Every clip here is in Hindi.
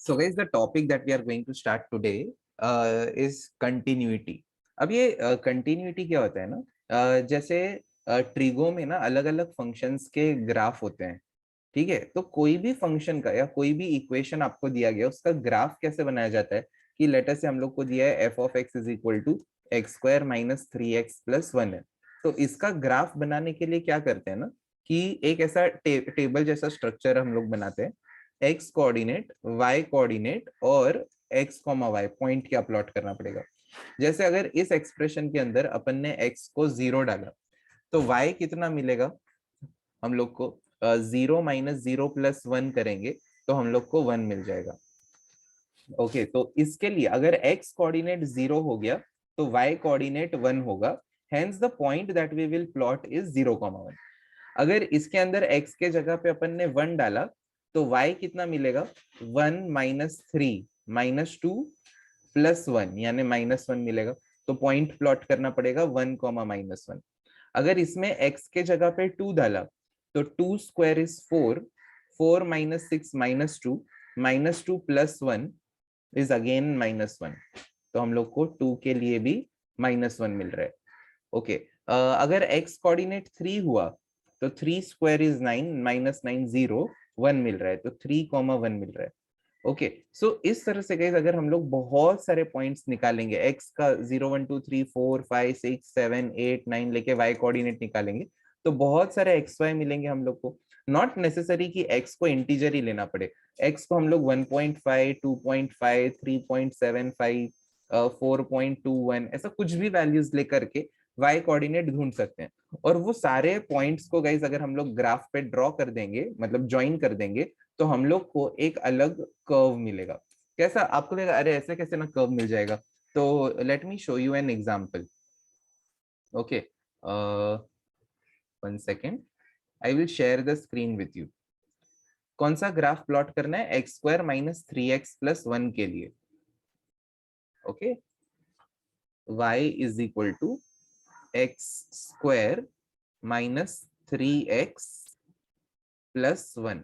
So guys, the topic that we are going to start today is continuity. अब ये continuity क्या होता है ना, जैसे ट्रिगो में ना अलग अलग फंक्शंस के ग्राफ होते हैं। ठीक है, तो कोई भी फंक्शन का या कोई भी इक्वेशन आपको दिया गया उसका ग्राफ कैसे बनाया जाता है कि लेटर से हम लोग को दिया है f of x is equal to x square minus 3x+1 है। तो इसका ग्राफ बनाने के लिए क्या करते हैं ना कि एक ऐसा टेबल जैसा स्ट्रक्चर हम लोग बनाते हैं। एक्स कोऑर्डिनेट, वाई कोऑर्डिनेट और एक्स कॉमा वाई पॉइंट क्या प्लॉट करना पड़ेगा। जैसे अगर इस एक्सप्रेशन के अंदर अपन ने एक्स को 0 डाला तो वाई कितना मिलेगा हम लोग को। 0 माइनस 0+1 करेंगे तो हम लोग को 1 मिल जाएगा। ओके, तो इसके लिए अगर x कोऑर्डिनेट 0 हो गया तो y कोऑर्डिनेट 1 होगा। Hence the point that we will plot is 0,1। अगर इसके अंदर x के जगह पे अपन ने 1 डाला तो y कितना मिलेगा, 1 माइनस 3 माइनस 2 प्लस 1 यानी -1 मिलेगा। तो पॉइंट प्लॉट करना पड़ेगा 1, -1। अगर इसमें x के जगह पे 2 डाला तो 2 square is 4, 4 minus 6 -2, -2 plus 1 is again -1। तो हम लोग को 2 के लिए भी -1 मिल रहा है। ओके, अगर x कोऑर्डिनेट 3 हुआ तो 3 स्क्वायर इज 9, -9 0 1 मिल रहा है। तो 3,1 मिल रहा है। ओके, सो इस तरह से गाइस अगर हम लोग बहुत सारे पॉइंट्स निकालेंगे, x का 0 1 2 3 4 5 6 7 8 9 लेके y कोऑर्डिनेट निकालेंगे तो बहुत सारे एक्स वाई मिलेंगे हम लोग को। नॉट नेसेसरी कि x को इंटीजर ही लेना पड़े। x को हम लोग 1.5 2.5 3.75 4.21 ऐसा कुछ भी वैल्यूज लेकर के y कोऑर्डिनेट ढूंढ सकते हैं। और वो सारे पॉइंट्स को गाइस अगर हम लोग ग्राफ पे ड्रॉ कर देंगे, मतलब ज्वाइन कर देंगे, तो हम लोग को एक अलग कर्व मिलेगा। कैसा आपको लगेगा, अरे ऐसे कैसे ना कर्व मिल जाएगा। तो let me show you an example. Okay, 1 second, I will share the screen with you. कौन सा ग्राफ प्लॉट करना है, एक्स स्क्वायर माइनस 3x+1 के लिए। Okay, y is equal to x square minus 3x+1।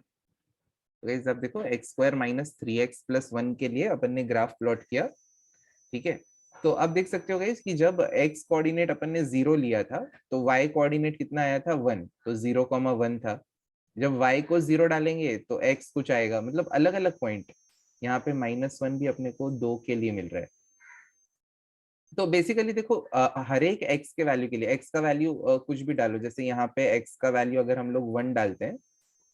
Guys आप देखो, एक्स स्क्वायर माइनस 3x+1 के लिए अपन ने ग्राफ प्लॉट किया। ठीक है, तो अब देख सकते हो गाइस कि जब x कोऑर्डिनेट अपन ने 0 लिया था तो y कोऑर्डिनेट कितना आया था, 1। तो 0,1 था। जब y को 0 डालेंगे तो x कुछ आएगा, मतलब अलग अलग पॉइंट। यहाँ पे -1 भी अपने को 2 के लिए मिल रहा है। तो बेसिकली देखो, हर एक x के वैल्यू के लिए x का वैल्यू कुछ भी डालो। जैसे यहाँ पे x का वैल्यू अगर हम लोग 1 डालते हैं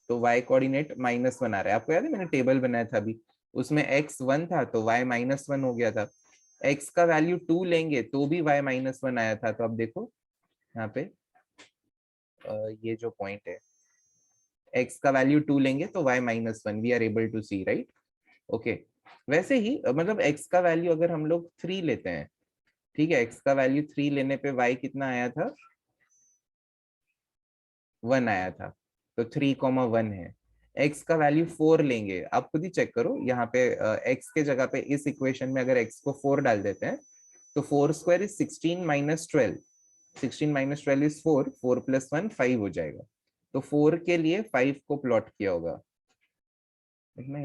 तो y कोऑर्डिनेट -1 आ रहा है। आपको याद है मैंने टेबल बनाया था अभी, उसमें x 1 था तो y -1 हो गया था। x का वैल्यू 2 लेंगे तो भी y -1 आया था। तो अब देखो यहाँ पे ये जो पॉइंट है, x का वैल्यू 2 लेंगे तो y -1, we are able to see, right. Okay, वैसे ही मतलब x का वैल्यू अगर हम लोग 3 लेते हैं, ठीक है, x का वैल्यू 3 लेने पे y कितना आया था, 1 आया था। तो 3,1 है। x का वैल्यू 4 लेंगे, आप खुद ही चेक करो यहाँ पे x के जगह पे इस इक्वेशन में अगर x को 4 डाल देते हैं तो 4 square is 16 minus 12, 16 minus 12 is 4, 4 plus 1 5 हो जाएगा। तो 4 के लिए 5 को प्लॉट किया होगा। देखना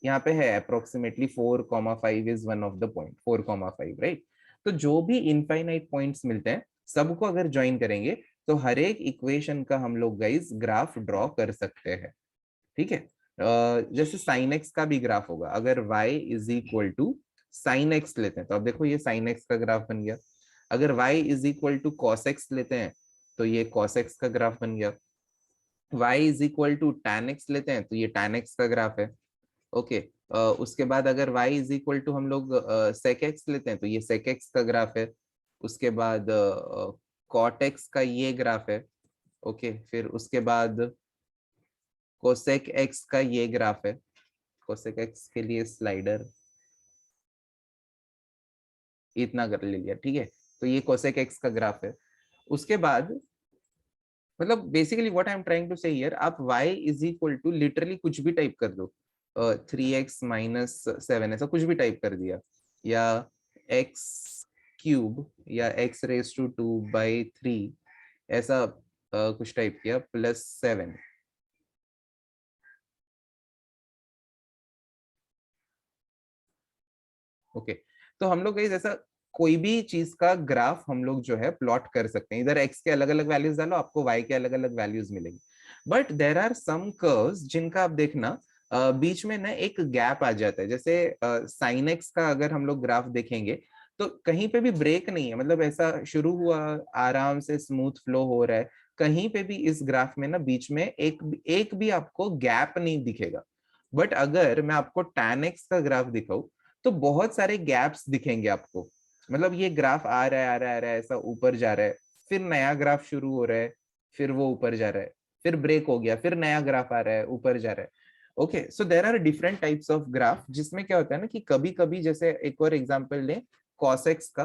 यहाँ पे है approximately 4,5 is one of the point, 4,5, right. तो जो भी इनफाइनाइट पॉइंट्स मिलते हैं सबको अगर ज्वाइन करेंगे तो हर एक इक्वेशन का हम लोग गाइस ग्राफ ड्रॉ कर सकते हैं। ठीक है, जैसे साइन एक्स का भी ग्राफ होगा। अगर y is equal to sine x लेते हैं तो अब देखो ये साइन एक्स का ग्राफ बन गया। अगर y is equal to cos x लेते हैं तो ये कॉस एक्स का ग्राफ बन गया। y is equal to tan x लेते हैं तो ये टैन एक्स का ग्राफ है। ओके, उसके बाद अगर y इज इक्वल टू हम लोग सेक एक्स लेते हैं तो ये सेक एक्स का ग्राफ है। उसके बाद कॉट एक्स का ये ग्राफ है। ओके, फिर उसके बाद कोसेक एक्स का ये ग्राफ है। कोसेक एक्स के लिए स्लाइडर इतना कर ले लिया, ठीक है। तो ये कोसेक एक्स का ग्राफ है। उसके बाद मतलब basically what I am trying to say here, आप y is equal to literally कुछ भी टाइप कर दो, 3x-7 ऐसा कुछ भी टाइप कर दिया, या x³ या x⁻²/3 ऐसा कुछ टाइप किया +7। ओके, तो हम लोग ऐसा कोई भी चीज का ग्राफ हम लोग जो है प्लॉट कर सकते हैं, इधर एक्स के अलग अलग वैल्यूज डालो, आपको वाई के अलग अलग वैल्यूज मिलेंगे। But there are some curves जिनका आप देखना बीच में ना एक गैप आ जाता है, जैसे साइन एक्स का अगर हम लोग ग्राफ देखेंगे तो कहीं पे भी ब्रेक नहीं है, मतलब ऐसा शुरू हुआ आराम से स्मूथ फ्लो हो रहा है, कहीं पे भी इस ग्राफ में ना बीच में एक भी आपको गैप नहीं दिखेगा। बट अगर मैं आपको tan x का ग्राफ दिखाऊं तो बहुत सारे गैप्स दिखेंगे आपको, मतलब ये ग्राफ आ रहा है आ रहा है आ रहा है, ऐसा ऊपर जा रहा है, फिर नया ग्राफ शुरू हो रहा है, फिर वो ऊपर जा रहा है, फिर ब्रेक हो गया, फिर नया ग्राफ आ रहा है, ऊपर जा रहा है। Okay, so there are different types of graph, जिसमें क्या होता है ना कि कभी कभी, जैसे एक और एग्जांपल लें कॉसेक्स का,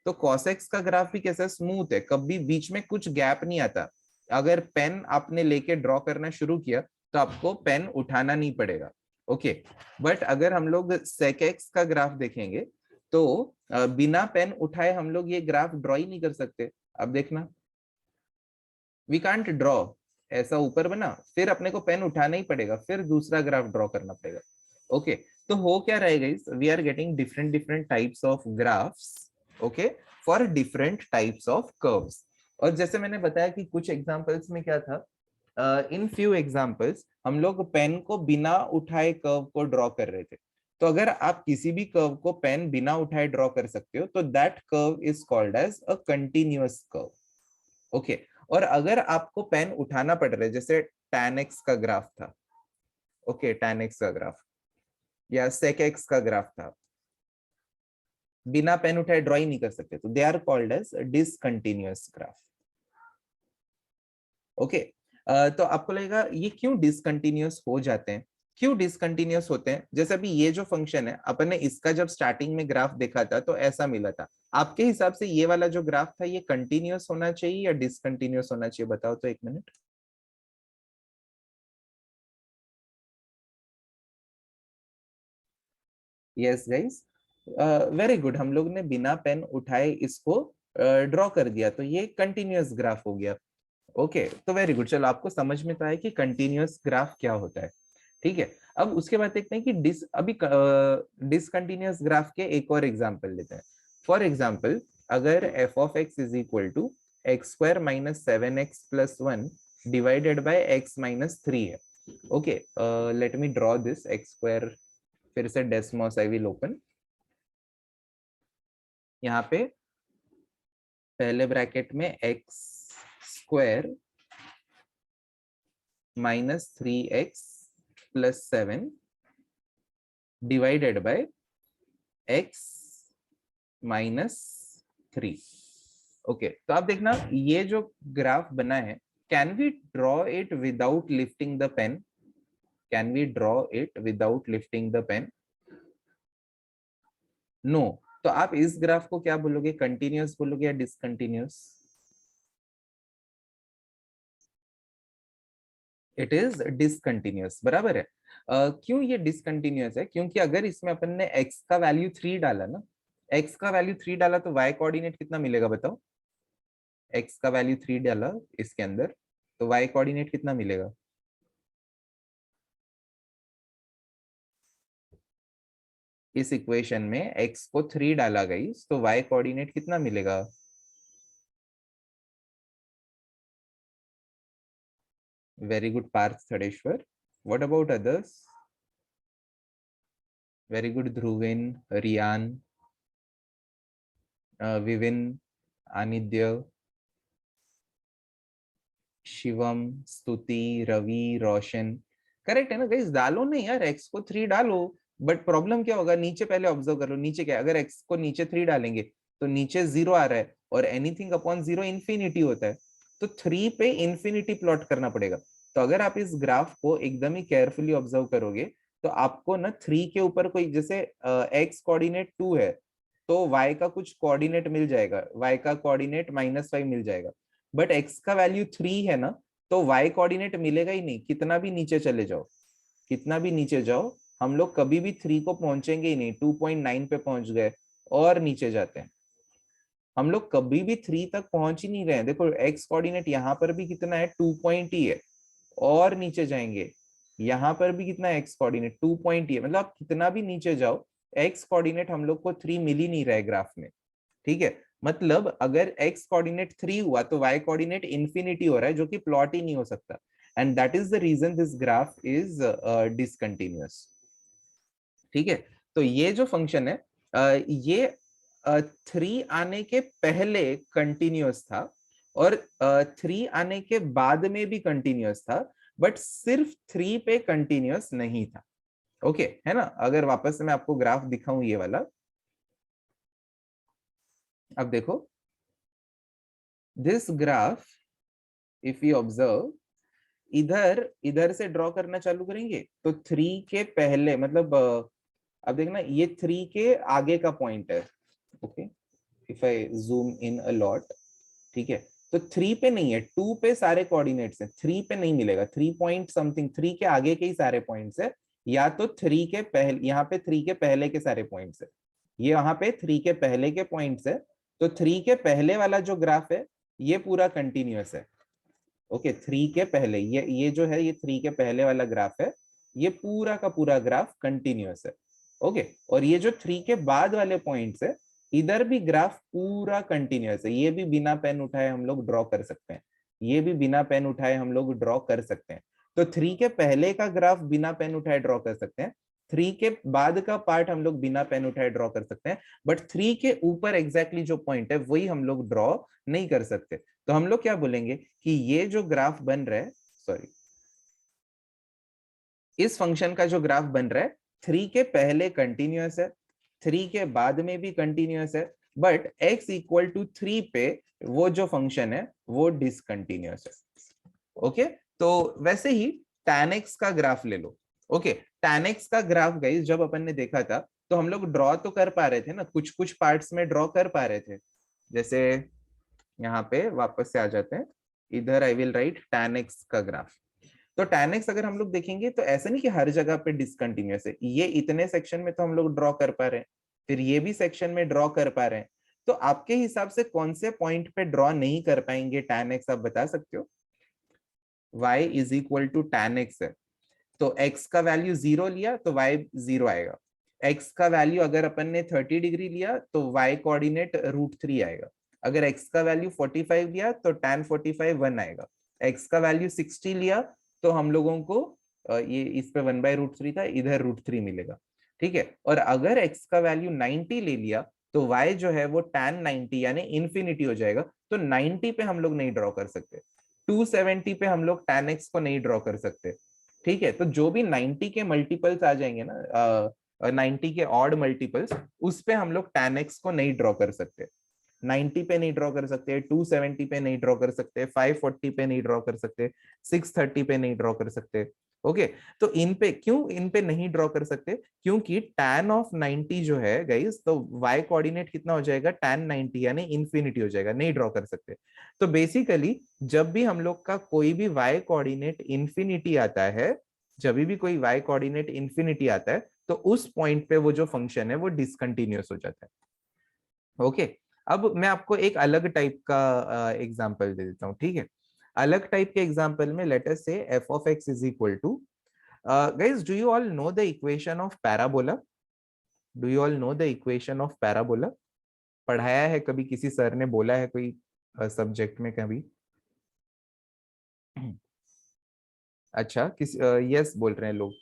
तो कॉसेक्स का ग्राफ भी कैसा स्मूथ है, कभी बीच में कुछ गैप नहीं आता। अगर पेन आपने लेके ड्रॉ करना शुरू किया तो आपको पेन उठाना नहीं पड़ेगा। ओके, बट अगर हम लोग सेक एक्स का ग्राफ देखेंगे तो बिना पेन उठाए हम लोग ये ग्राफ ड्रॉ ही नहीं कर सकते। अब देखना, वी कांट ड्रॉ, ऐसा ऊपर बना, फिर अपने को पेन उठाना ही पड़ेगा, फिर दूसरा ग्राफ ड्रॉ करना पड़ेगा। ओके, तो हो क्या रहेगा इस, we are getting different different types of graphs, okay, for different types of curves. और जैसे मैंने बताया कि कुछ एग्जांपल्स में क्या था, इन फ्यू एग्जांपल्स हम लोग पेन को बिना उठाए कर्व को ड्रॉ कर रहे थे। तो अगर आप किसी भी कर्व को पेन बिना उठाए ड्रॉ कर सकते हो तो that curve is called as a continuous curve. Okay, और अगर आपको पेन उठाना पड़ रहा है, जैसे tan x का ग्राफ था, ओके, tan x का ग्राफ या sec x का ग्राफ था, बिना पेन उठाए ड्रॉ ही नहीं कर सकते, तो they are called as discontinuous graph. Okay, तो आपको लगेगा ये क्यों डिसकंटिन्यूअस हो जाते हैं, क्यों डिसकंटिन्यूअस होते हैं? जैसे अभी ये जो फंक्शन है, अपन ने इसका जब स्टार्टिंग में ग्राफ देखा था तो ऐसा मिला था। आपके हिसाब से ये वाला जो ग्राफ था ये कंटिन्यूअस होना चाहिए या डिसकंटिन्यूअस होना चाहिए, बताओ तो, एक minute. Yes guys, very good, हम लोग ने बिना पेन उठाए इसको ड्रॉ कर दिया, तो ये कंटिन्यूअस ग्राफ हो गया। ओके, तो वेरी गुड, चलो आपको समझ में तो आया कि कंटिन्यूअस ग्राफ क्या होता है। ठीक है, अब उसके बाद देखते हैं कि अभी डिसकंटिन्यूअस ग्राफ के एक और एग्जांपल लेते हैं। फॉर एग्जांपल, अगर f of x is equal to x square minus 7x+1 divided by x minus 3 है। Okay, let me draw this x square, फिर से डेस्मोस आई विल ओपन। यहाँ पे पहले ब्रैकेट में x square minus 3x+7 divided by x minus 3। Okay, तो आप देखना ये जो ग्राफ बना है, can we draw it without lifting the pen, can we draw it without lifting the pen? No. तो आप इस ग्राफ को क्या बोलोगे, कंटिन्यूअस बोलोगे या डिसकंटिन्यूअस? इट इज डिसकंटिन्यूअस, बराबर है। क्यों ये डिसकंटिन्यूअस है? क्योंकि अगर इसमें अपन ने x का वैल्यू 3 डाला ना, x का वैल्यू 3 डाला तो y कोऑर्डिनेट कितना मिलेगा बताओ? x का वैल्यू 3 डाला इसके अंदर तो y कोऑर्डिनेट कितना मिलेगा? इस इक्वेशन में x को 3 डाला गई तो y कोऑर्डिनेट कितना मिलेगा? Very good Parth Thadeshwar, what about others? Very good Dhruvin, Riyan, Vivin, Anidya, Shivam, Stuti, Ravi, Roshan. Correct है ना गाइस? डालो नहीं यार, एक्स को 3 डालो। बट प्रॉब्लम क्या होगा, नीचे पहले ऑब्जर्व कर लो, नीचे क्या है? अगर एक्स को नीचे 3 डालेंगे तो नीचे 0 आ रहा है, और एनीथिंग अपॉन 0 इंफिनिटी होता है, तो 3 पे इंफिनिटी प्लॉट करना पड़ेगा। तो अगर आप इस ग्राफ को एकदम ही केयरफुली ऑब्जर्व करोगे तो आपको ना 3 के ऊपर कोई, जैसे एक्स कोऑर्डिनेट 2 है तो y का कुछ कोऑर्डिनेट मिल जाएगा, y का कोऑर्डिनेट -5 मिल जाएगा। बट x का वैल्यू 3 है ना, तो y कोऑर्डिनेट मिलेगा ही नहीं, कितना भी नीचे चले जाओ, कितना भी नीचे जाओ, हम लोग कभी भी 3 को पहुंचेंगे ही नहीं। 2.9 पे पहुंच गए और नीचे जाते हैं, हम लोग कभी भी 3 तक पहुंच ही नहीं रहे हैं। देखो x कोऑर्डिनेट यहाँ पर भी कितना है, 2 पॉइंट ही है, और नीचे जाएंगे यहाँ पर भी कितना है x कोऑर्डिनेट, 2 पॉइंट ही है। मतलब आप कितना भी नीचे जाओ एक्स कोऑर्डिनेट हम लोग को 3 मिल ही नहीं रहा है ग्राफ में, ठीक है। मतलब अगर एक्स कोऑर्डिनेट 3 हुआ तो वाई कोऑर्डिनेट इंफिनिटी हो रहा है, जो कि प्लॉट ही नहीं हो सकता, and that is the reason this graph is discontinuous, ठीक है। तो ये जो फंक्शन है ये 3 आने के पहले कंटिन्यूअस था और 3 आने के बाद में भी कंटिन्यूअस था, बट सिर्फ 3 पे कंटिन्यूअस नहीं था, ओके है ना। अगर वापस से मैं आपको ग्राफ दिखाऊं ये वाला, अब देखो this graph, if you observe, इधर इधर से ड्रॉ करना चालू करेंगे तो 3 के पहले मतलब अब देखना ये 3 के आगे का पॉइंट है, okay if I zoom in a lot, ठीक है। तो 3 पे नहीं है, 2 पे सारे कोऑर्डिनेट्स हैं, 3 पे नहीं मिलेगा, 3 पॉइंट समथिंग, 3 के आगे के ही सारे पॉइंट्स है, या तो 3 के पहले, यहाँ पे 3 के पहले के सारे पॉइंट्स है, ये वहां पे 3 के पहले के पॉइंट्स है। तो 3 के पहले वाला जो ग्राफ है ये पूरा कंटिन्यूअस है, ओके 3 के पहले, ये जो है ये 3 के पहले वाला ग्राफ है, ये पूरा का पूरा ग्राफ कंटिन्यूअस है, ओके। और ये जो 3 के बाद वाले पॉइंट्स है, इधर भी ग्राफ पूरा कंटिन्यूअस है, ये भी बिना पेन उठाए हम लोग ड्रॉ कर सकते हैं, ये भी बिना पेन उठाए हम लोग ड्रॉ कर सकते हैं। तो 3 के पहले का ग्राफ बिना पेन उठाए ड्रॉ कर सकते हैं, 3 के बाद का पार्ट हम लोग बिना पेन उठाए ड्रॉ कर सकते हैं, बट 3 के ऊपर एग्जैक्टली जो पॉइंट है वही हम लोग ड्रॉ नहीं कर सकते। तो हम लोग क्या बोलेंगे कि ये जो ग्राफ बन रहा है, सॉरी, इस फंक्शन का जो ग्राफ बन रहा है 3 के पहले कंटिन्यूअस है, 3 के बाद में भी कंटिन्यूअस है, बट x इक्वल टू 3 पे वो जो फंक्शन है वो डिसकंटिन्यूअस है, ओके। तो वैसे ही tan x का ग्राफ ले लो, ओके। tan x का ग्राफ गाइस जब अपन ने देखा था तो हम लोग ड्रॉ तो कर पा रहे थे ना, कुछ कुछ पार्ट्स में ड्रॉ कर पा रहे थे, जैसे यहाँ पे वापस से आ जाते हैं, इधर I will write tan x का ग्राफ। तो tan x अगर हम लोग देखेंगे तो ऐसा नहीं कि हर जगह पे डिसकंटिन्यूअस है, ये इतने सेक्शन में तो हम लोग ड्रॉ कर पा रहे हैं, फिर ये भी सेक्शन में ड्रॉ कर पा रहे हैं, तो आपके हिसाब से कौन से पॉइंट पे ड्रॉ नहीं कर पाएंगे tan x, आप बता सकते हो। y is equal to tan x है, तो x का वैल्यू 0 लिया तो y 0 आएगा, x का वैल्यू अगर अपन ने 30 डिग्री लिया तो y कोऑर्डिनेट √3 आएगा, अगर x का वैल्यू 45 लिया तो tan 45 1 आएगा, x का वैल्यू 60 लिया तो हम लोगों को ये इस पे 1/√3 था, इधर √3 मिलेगा, ठीक है। और अगर x का वैल्यू 90 ले लिया तो y जो है वो tan 90 यानी इंफिनिटी हो जाएगा, तो 90 पे हम लोग नहीं ड्रॉ कर सकते, 270 पे हम लोग tan x को नहीं ड्रॉ कर सकते, ठीक है। तो जो भी 90 के मल्टीपल्स आ जाएंगे ना, 90 के ऑड मल्टीपल्स, उस पे हम लोग tan x को नहीं ड्रॉ कर सकते, 90 पे नहीं ड्रॉ कर सकते, 270 पे नहीं ड्रॉ कर सकते, 540 पे नहीं ड्रॉ कर सकते, 630 पे नहीं ड्रॉ कर सकते, ओके। तो इन पे क्यों, इन पे नहीं ड्रॉ कर सकते, क्योंकि tan ऑफ 90 जो है गाइस, तो y कोऑर्डिनेट कितना हो जाएगा tan 90 यानी इंफिनिटी हो जाएगा, नहीं ड्रॉ कर सकते। तो बेसिकली जब भी हम लोग का कोई भी y कोऑर्डिनेट इंफिनिटी आता है, जब भी कोई y कोऑर्डिनेट इंफिनिटी आता है तो उस पॉइंट पे वो जो फंक्शन है वो डिसकंटिन्यूअस हो जाता है, ओके। अब मैं आपको एक अलग टाइप का एग्जांपल दे देता हूँ, ठीक है। अलग टाइप के एग्जांपल में लेट अस से f of x is equal to, guys do you all know the equation of parabola? Do you all know the equation of parabola? पढ़ाया है कभी, किसी सर ने बोला है कोई सब्जेक्ट में कभी? अच्छा, किस यस बोल रहे हैं लोग,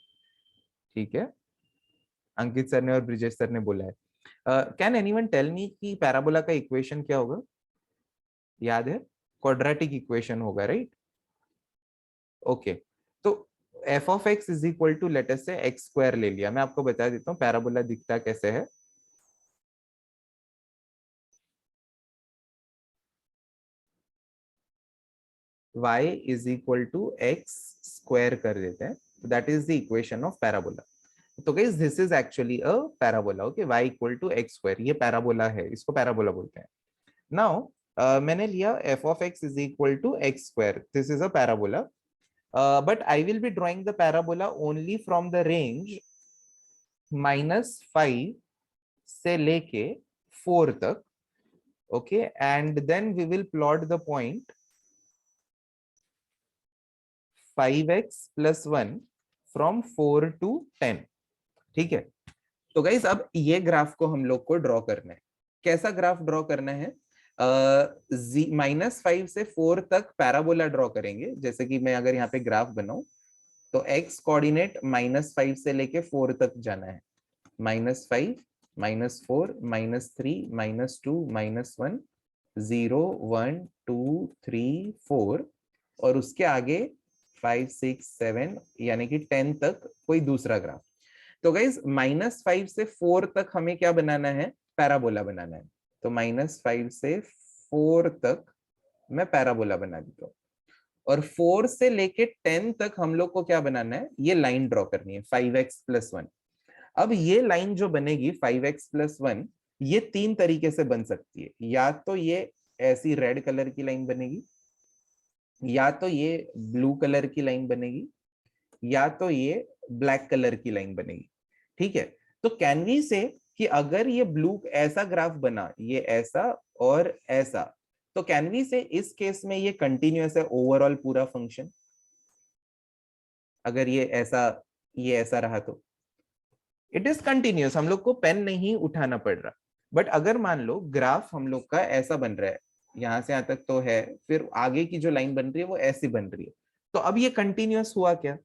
ठीक है। अंकित सर ने और ब्रिजेश सर ने बोला है। कैन एनीवन टेल मी कि पैराबोला का इक्वेशन क्या होगा? याद है? क्वाड्रेटिक इक्वेशन होगा, राइट? ओके, तो f of x is equal to let us say x square ले लिया। मैं आपको बता देता हूँ पैराबोला दिखता कैसे है। y is equal to x square कर देते हैं, that is the equation of parabola. तो guys this is actually a parabola, okay. y equal to x square, ये पैराबोला है, इसको पैराबोला बोलते हैं। नाउ मैंने लिया f of x is equal to x square, this is a parabola, but I will be drawing the parabola only from the range -5 से लेके 4 तक, okay, and then we will plot the point 5x plus 1 from 4 to 10, ठीक है। तो गाइस अब ये ग्राफ को हम लोग को ड्रॉ करना है। कैसा ग्राफ ड्रॉ करना है? -5 से 4 तक पैराबोला ड्रॉ करेंगे। जैसे कि मैं अगर यहाँ पे ग्राफ बनाऊं तो x कोऑर्डिनेट -5 से लेके 4 तक जाना है। -5, -4, -3, -2, -1, 0, 1, 2, 3, 4 और उसके आगे 5, 6, 7 यानी कि 10 तक कोई दूसरा ग्राफ। तो गाइज -5 से 4 तक हमें क्या बनाना है? पैराबोला बनाना है। तो -5 से 4 तक मैं पैराबोला बना देता हूँ और 4 से लेके 10 तक हम लोग को क्या बनाना है? ये लाइन ड्रॉ करनी है 5x + 1। अब ये लाइन जो बनेगी 5x + 1 ये 3 तरीके से बन सकती है। या तो ये ऐसी रेड कलर की लाइन बनेगी, या तो ये ब्लू कलर की लाइन बनेगी, या तो ये ब्लैक कलर की लाइन बनेगी। ठीक है, तो कैन वी से कि अगर ये ब्लू ऐसा ग्राफ बना, ये ऐसा और ऐसा, तो कैन वी से इस केस में ये कंटिन्यूअस है ओवरऑल पूरा फंक्शन? अगर ये ऐसा रहा तो इट इज कंटिन्यूअस, हम लोग को पेन नहीं उठाना पड़ रहा। बट अगर मान लो ग्राफ हम लोग का ऐसा बन रहा है, यहां से यहां तक तो है, फिर आगे की जो लाइन बन रही है वो ऐसी बन रही है, तो अब ये कंटिन्यूअस हुआ क्या?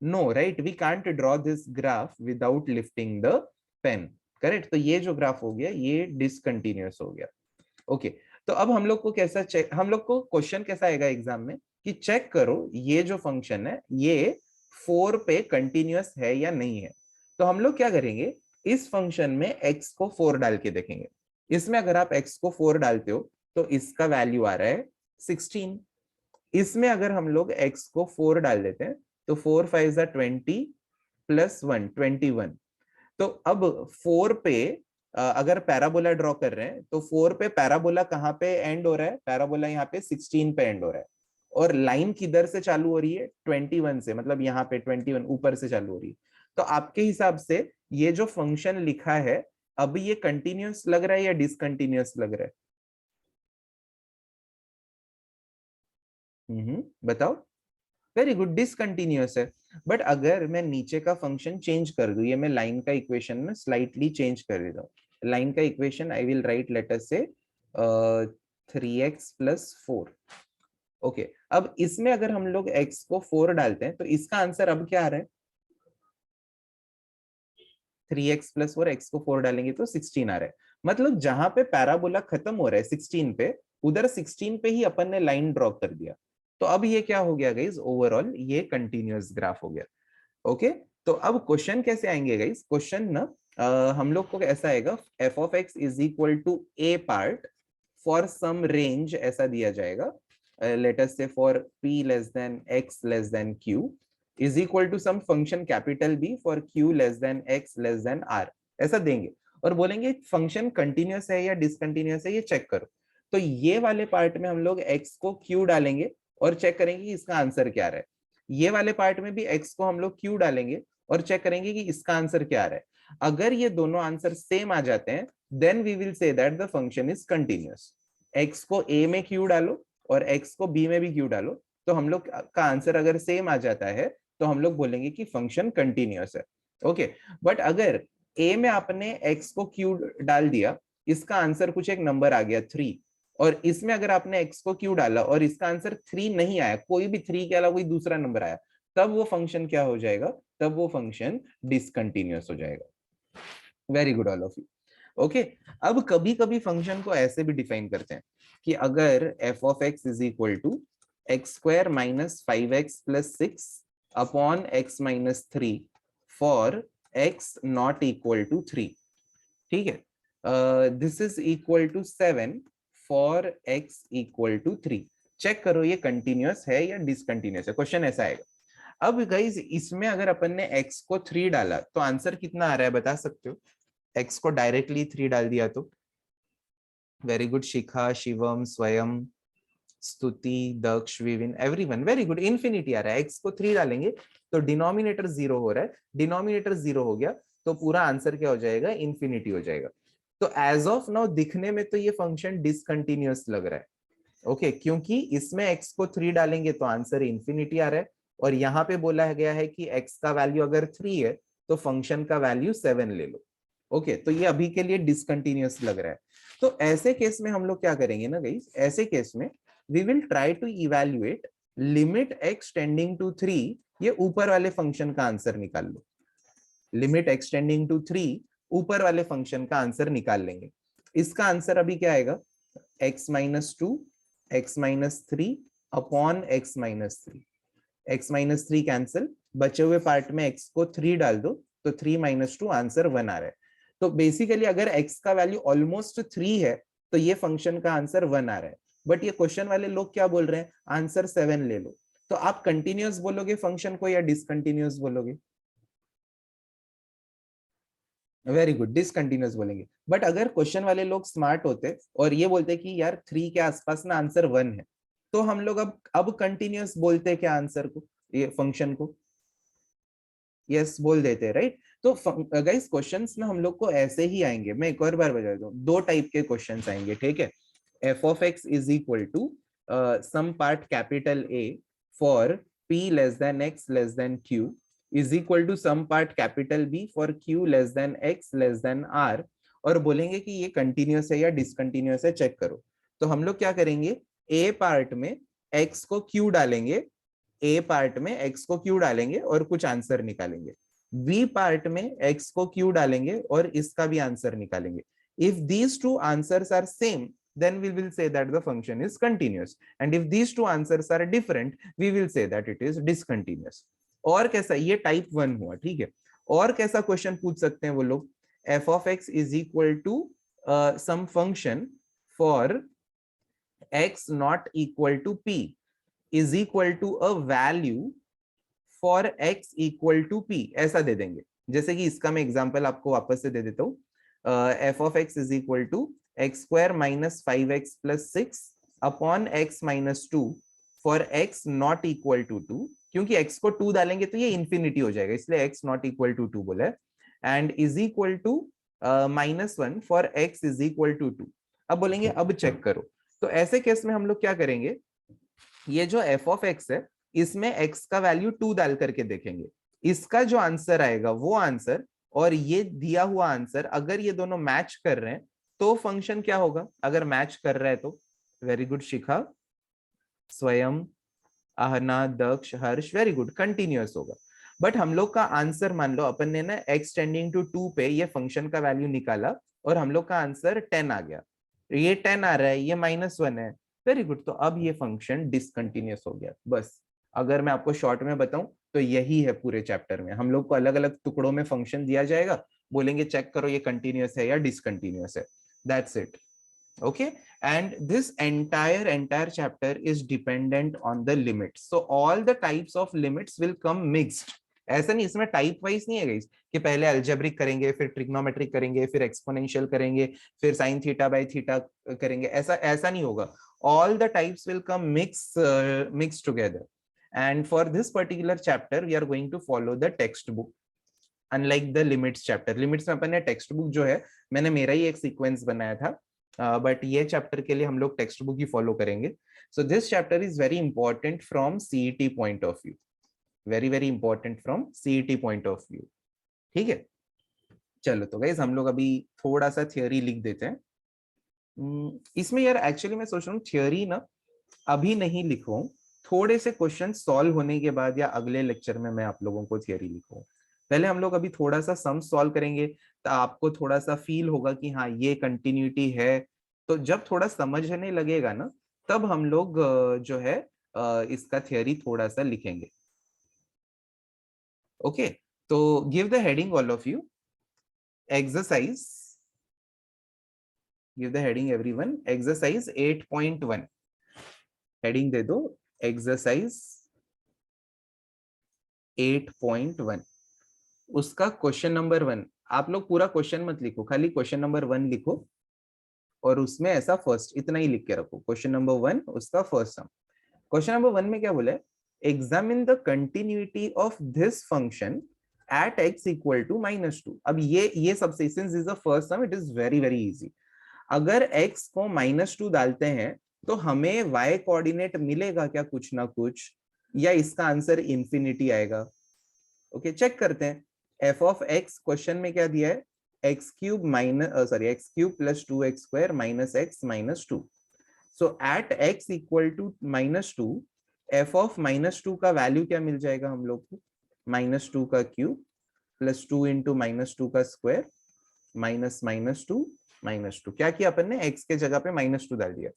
No, right, we can't draw this graph without lifting the pen. Correct, तो ये जो ग्राफ हो गया ये डिसकंटिन्यूअस हो गया। ओके, तो अब हम लोग को कैसा चेक, हम लोग को क्वेश्चन कैसा आएगा एग्जाम में कि चेक करो ये जो फंक्शन है ये 4 पे कंटिन्यूअस है या नहीं है। तो हम लोग क्या करेंगे, इस फंक्शन में x को 4 डाल के देखेंगे। इसमें अगर आप x को 4 डालते हो तो इसका वैल्यू आ रहा है 16। इसमें अगर हम लोग x को 4 डाल देते हैं तो 4 5 20 + 1 21। तो अब 4 पे अगर पैराबोला ड्रॉ कर रहे हैं तो 4 पे पैराबोला कहाँ पे एंड हो रहा है? पैराबोला यहाँ पे 16 पे एंड हो रहा है। और लाइन किधर से चालू हो रही है? 21 से, मतलब यहाँ पे 21 ऊपर से चालू हो रही है। तो आपके हिसाब से ये जो फंक्शन लिखा है अब ये कंटिन्यूअस लग रहा है या डिसकंटिन्यूअस लग रहा है? बताओ। वेरी गुड, डिसकंटिन्यूअस है। बट अगर मैं नीचे का फंक्शन चेंज कर दूं, ये मैं लाइन का इक्वेशन में स्लाइटली चेंज कर देता हूँ। लाइन का equation I will write, late us से 3x + 4। ओके, अब इसमें अगर हम लोग x को 4 डालते हैं तो इसका आंसर अब क्या आ रहा है? 3x + 4, x को 4 डालेंगे तो 16 आ रहा है। मतलब जहां पे पैराबोला खत्म हो रहा है 16 पे, उधर 16 पे ही अपन ने लाइन ड्रॉ कर दिया। तो अब ये क्या हो गया गाइस? ओवरऑल ये कंटिन्यूअस ग्राफ हो गया। ओके, तो अब क्वेश्चन कैसे आएंगे गाइस? क्वेश्चन ना हम लोग को ऐसा आएगा, f(x) = a part for some range, ऐसा दिया जाएगा। Let us say for p < x q is equal to some function capital B for q < x < r, ऐसा देंगे और बोलेंगे फंक्शन कंटिन्यूअस है या डिसकंटिन्यूअस है ये चेक करो। तो ये वाले पार्ट में हम लोग x को q डालेंगे और चेक करेंगे कि इसका आंसर क्या रहा है। ये वाले पार्ट में भी x को हम लोग q डालेंगे और चेक करेंगे कि इसका आंसर क्या आ रहा है। अगर ये दोनों आंसर सेम आ जाते हैं then we will say that the function is continuous. x को a में q डालो और x को b में भी q डालो, तो हम लोग का आंसर अगर सेम आ जाता है तो हम लोग बोलेंगे कि फंक्शन कंटिन्यूअस है। ओके, बट अगर a में आपने x को q डाल दिया, इसका आंसर कुछ एक नंबर आ गया 3, और इसमें अगर आपने x को q डाला और इसका आंसर 3 नहीं आया, कोई भी 3 के अलावा कोई दूसरा नंबर आया, तब वो फंक्शन क्या हो जाएगा? तब वो फंक्शन डिसकंटिन्यूअस हो जाएगा। Very good all of you. Okay, अब कभी कभी फंक्शन को ऐसे भी डिफाइन करते हैं कि अगर f(x) = x² - 5x + 6 upon x - 3 for x not equal to 3। ठीक है, this is equal to 7 for x equal to 3। Check करो ये कंटिन्यूअस है या डिसकंटिन्यूअस है, क्वेश्चन ऐसा आएगा। अब गाइज इसमें अगर अपन ने x को 3 डाला तो आंसर कितना आ रहा है बता सकते हो? x को डायरेक्टली 3 डाल दिया तो वेरी गुड, शिखा, Shivam, Swayam, Stuti, Daksh, Vivin, everyone, very good, infinity आ रहा है। x को 3 डालेंगे तो डिनोमिनेटर 0 हो रहा है, डिनोमिनेटर 0 हो गया तो पूरा आंसर क्या हो जाएगा? इन्फिनिटी हो जाएगा। तो एज ऑफ नाउ दिखने में तो ये फंक्शन डिसकंटिन्यूअस लग रहा है। ओके, क्योंकि इसमें x को 3 डालेंगे तो आंसर इन्फिनिटी आ रहा है, और यहाँ पे बोला गया है कि x का वैल्यू अगर 3 है तो फंक्शन का वैल्यू 7 ले लो। ओके, तो ये अभी के लिए डिसकंटिन्यूअस लग रहा है। तो ऐसे केस में हम लोग क्या करेंगे ना गाइस, ऐसे केस में we will try to evaluate limit x tending to 3, ये ऊपर वाले फंक्शन का आंसर निकाल लो। लिमिट x टेंडिंग टू 3 ऊपर वाले फंक्शन का आंसर निकाल लेंगे। इसका आंसर अभी क्या आएगा, x minus 2 x minus 3 upon x minus 3। x minus 3 cancel, बचे हुए पार्ट में x को 3 डाल दो, तो 3 माइनस 2 आंसर 1 आ रहा है। तो बेसिकली अगर x का वैल्यू ऑलमोस्ट 3 है तो ये फंक्शन का आंसर 1 आ रहा है। बट ये क्वेश्चन वाले लोग क्या बोल रहे हैं, आंसर 7 ले लो। तो आप कंटिन्यूअस बोलोगे फंक्शन को या डिसकंटिन्यूअस बोलोगे? वेरी गुड, डिसकंटिन्यूअस बोलेंगे। बट अगर क्वेश्चन वाले लोग स्मार्ट होते और ये बोलते कि यार 3 के आसपास ना आंसर 1 है, तो हम लोग अब कंटिन्यूअस बोलते क्या आंसर को, ये फंक्शन को? यस बोल देते हैं, राइट? तो गाइस क्वेश्चंस ना हम लोग को ऐसे ही आएंगे। मैं एक और बार बता दूं, दो टाइप के क्वेश्चंस आएंगे, ठीक है? f of x is equal to some part capital A for p less than x less than q is equal to some part capital B for q less than x less than r, और बोलेंगे कि ये कंटिन्यूअस है या डिसकंटिन्यूअस है, चेक करो। तो हम लोग क्या करेंगे, a पार्ट में x को q डालेंगे, ए पार्ट में x को q डालेंगे और कुछ आंसर निकालेंगे, b पार्ट में x को q डालेंगे और इसका भी आंसर निकालेंगे। If these two answers are same, then we will say that the function is continuous, and if these two answers are different, we will say that it is discontinuous. और कैसा, ये टाइप 1 हुआ, ठीक है? और कैसा क्वेश्चन पूछ सकते हैं वो लोग, f of x is equal to some function for x not equal to p is equal to a value for x equal to p, ऐसा दे देंगे। जैसे कि इसका मैं एग्जांपल आपको वापस से दे देता हूँ, f of x is equal to x square minus 5x plus 6 upon x minus 2 for x not equal to 2, क्योंकि x को 2 डालेंगे तो ये इंफिनिटी हो जाएगा, इसलिए x not equal to 2 बोला है, and is equal to -1 for x is equal to 2। अब बोलेंगे अब चेक करो, तो ऐसे केस में हम लोग क्या करेंगे, ये जो f of x है इसमें x का वैल्यू 2 डाल करके देखेंगे, इसका जो आंसर आएगा वो आंसर और ये दिया हुआ आंसर अगर ये दोनों मैच कर रहे हैं तो फंक्शन क्या होगा, अगर मैच कर रहा है तो। वेरी गुड शिखा, स्वयं, आहना, दक्ष, हर्ष, वेरी गुड, कंटिन्यूअस होगा। बट हम लोग का आंसर मान लो अपन ने ना x टेंडिंग टू 2 पे ये फंक्शन का वैल्यू निकाला और हम लोग का आंसर 10 आ गया, ये 10 आ रहा है, ये -1 है, वेरी गुड, तो अब ये फंक्शन डिसकंटिन्यूअस हो गया। बस अगर मैं आपको शॉर्ट में बताऊं तो यही है पूरे चैप्टर में, हम लोग को अलग अलग टुकड़ों में फंक्शन दिया जाएगा, बोलेंगे चेक करो ये कंटिन्यूअस है या डिसकंटिन्यूअस है, that's it. Okay, and this entire chapter is dependent on the limits, so all the types of limits will come mixed। ऐसा नहीं, इसमें टाइप वाइज नहीं है गाइस कि पहले अल्जेब्रिक करेंगे फिर ट्रिग्नोमेट्रिक करेंगे फिर एक्सपोनेंशियल करेंगे फिर साइन थीटा बाय थीटा करेंगे, ऐसा नहीं होगा। all the types will come mixed together, and for this particular chapter we are going to follow the textbook unlike the limits chapter। Limits में अपन ने टेक्स्ट बुक जो है, मैंने मेरा ही एक सीक्वेंस बनाया था, बट ये चैप्टर के लिए हम लोग टेक्स्ट बुक ही फॉलो करेंगे। So this chapter is very important from CET point of view, very very important from CET point of view, ठीक है? चलो तो गाइस हम लोग अभी थोड़ा सा थियोरी लिख देते हैं। इसमें यार एक्चुअली मैं सोच रहा हूँ थियोरी ना अभी नहीं लिखूं, थोड़े से क्वेश्चन सॉल्व होने के बाद या अगले लेक्चर में मैं आप लोगों को थियोरी लिखूं। पहले हम लोग अभी थोड़ा सा सम सॉल्व करेंगे तो आपको थोड़ा सा फील होगा कि हाँ ये कंटिन्यूटी है, तो जब थोड़ा समझने लगेगा ना तब हम लोग जो है इसका थियोरी थोड़ा सा लिखेंगे। ओके, तो give the heading all of you, exercise, give the heading everyone, exercise 8.1, heading दे दो एक्सरसाइज 8.1, उसका क्वेश्चन नंबर 1। आप लोग पूरा क्वेश्चन मत लिखो, खाली क्वेश्चन नंबर 1 लिखो और उसमें ऐसा फर्स्ट इतना ही लिख के रखो, क्वेश्चन नंबर 1 उसका फर्स्ट सम। क्वेश्चन नंबर 1 में क्या बोला है, examine the continuity of this function at x equal to -2। अब ये सबसे, since is the first sum it is very very easy. अगर x को -2 डालते हैं तो हमें y कोऑर्डिनेट मिलेगा क्या कुछ ना कुछ, या इसका आंसर इंफिनिटी आएगा? ओके चेक करते हैं। एफ ऑफ एक्स क्वेश्चन में क्या दिया है, x cube plus 2x² minus x minus 2. So at x equal to -2 f of -2 का वैल्यू क्या मिल जाएगा हम लोग को, -2 का क्यूब प्लस 2 इंटू -2 का स्क्वायर माइनस -2 क्या किया अपन ने, एक्स के जगह पे -2 डाल दिया.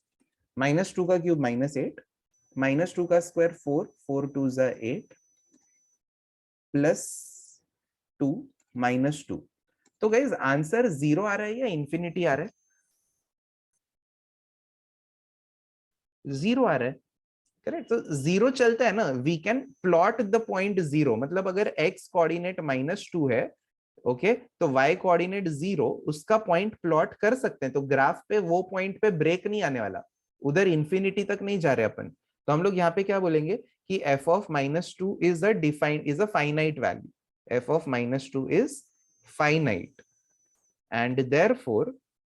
-2 का क्यूब -8, -2 का स्क्वायर 4, 4 2 जा 8 प्लस 2 -2. तो गाइज आंसर 0 आ रहा है या इंफिनिटी आ रहा है, 0 आ रहा है. करेक्ट. तो 0 चलता है ना, we can plot the point 0. मतलब अगर x कोऑर्डिनेट -2 है, ओके, तो y कोऑर्डिनेट 0, उसका पॉइंट प्लॉट कर सकते हैं. तो ग्राफ पे वो पॉइंट पे ब्रेक नहीं आने वाला, उधर इंफिनिटी तक नहीं जा रहे अपन. तो हम लोग यहाँ पे क्या बोलेंगे कि f of -2 is a finite value. f of -2 is finite and therefore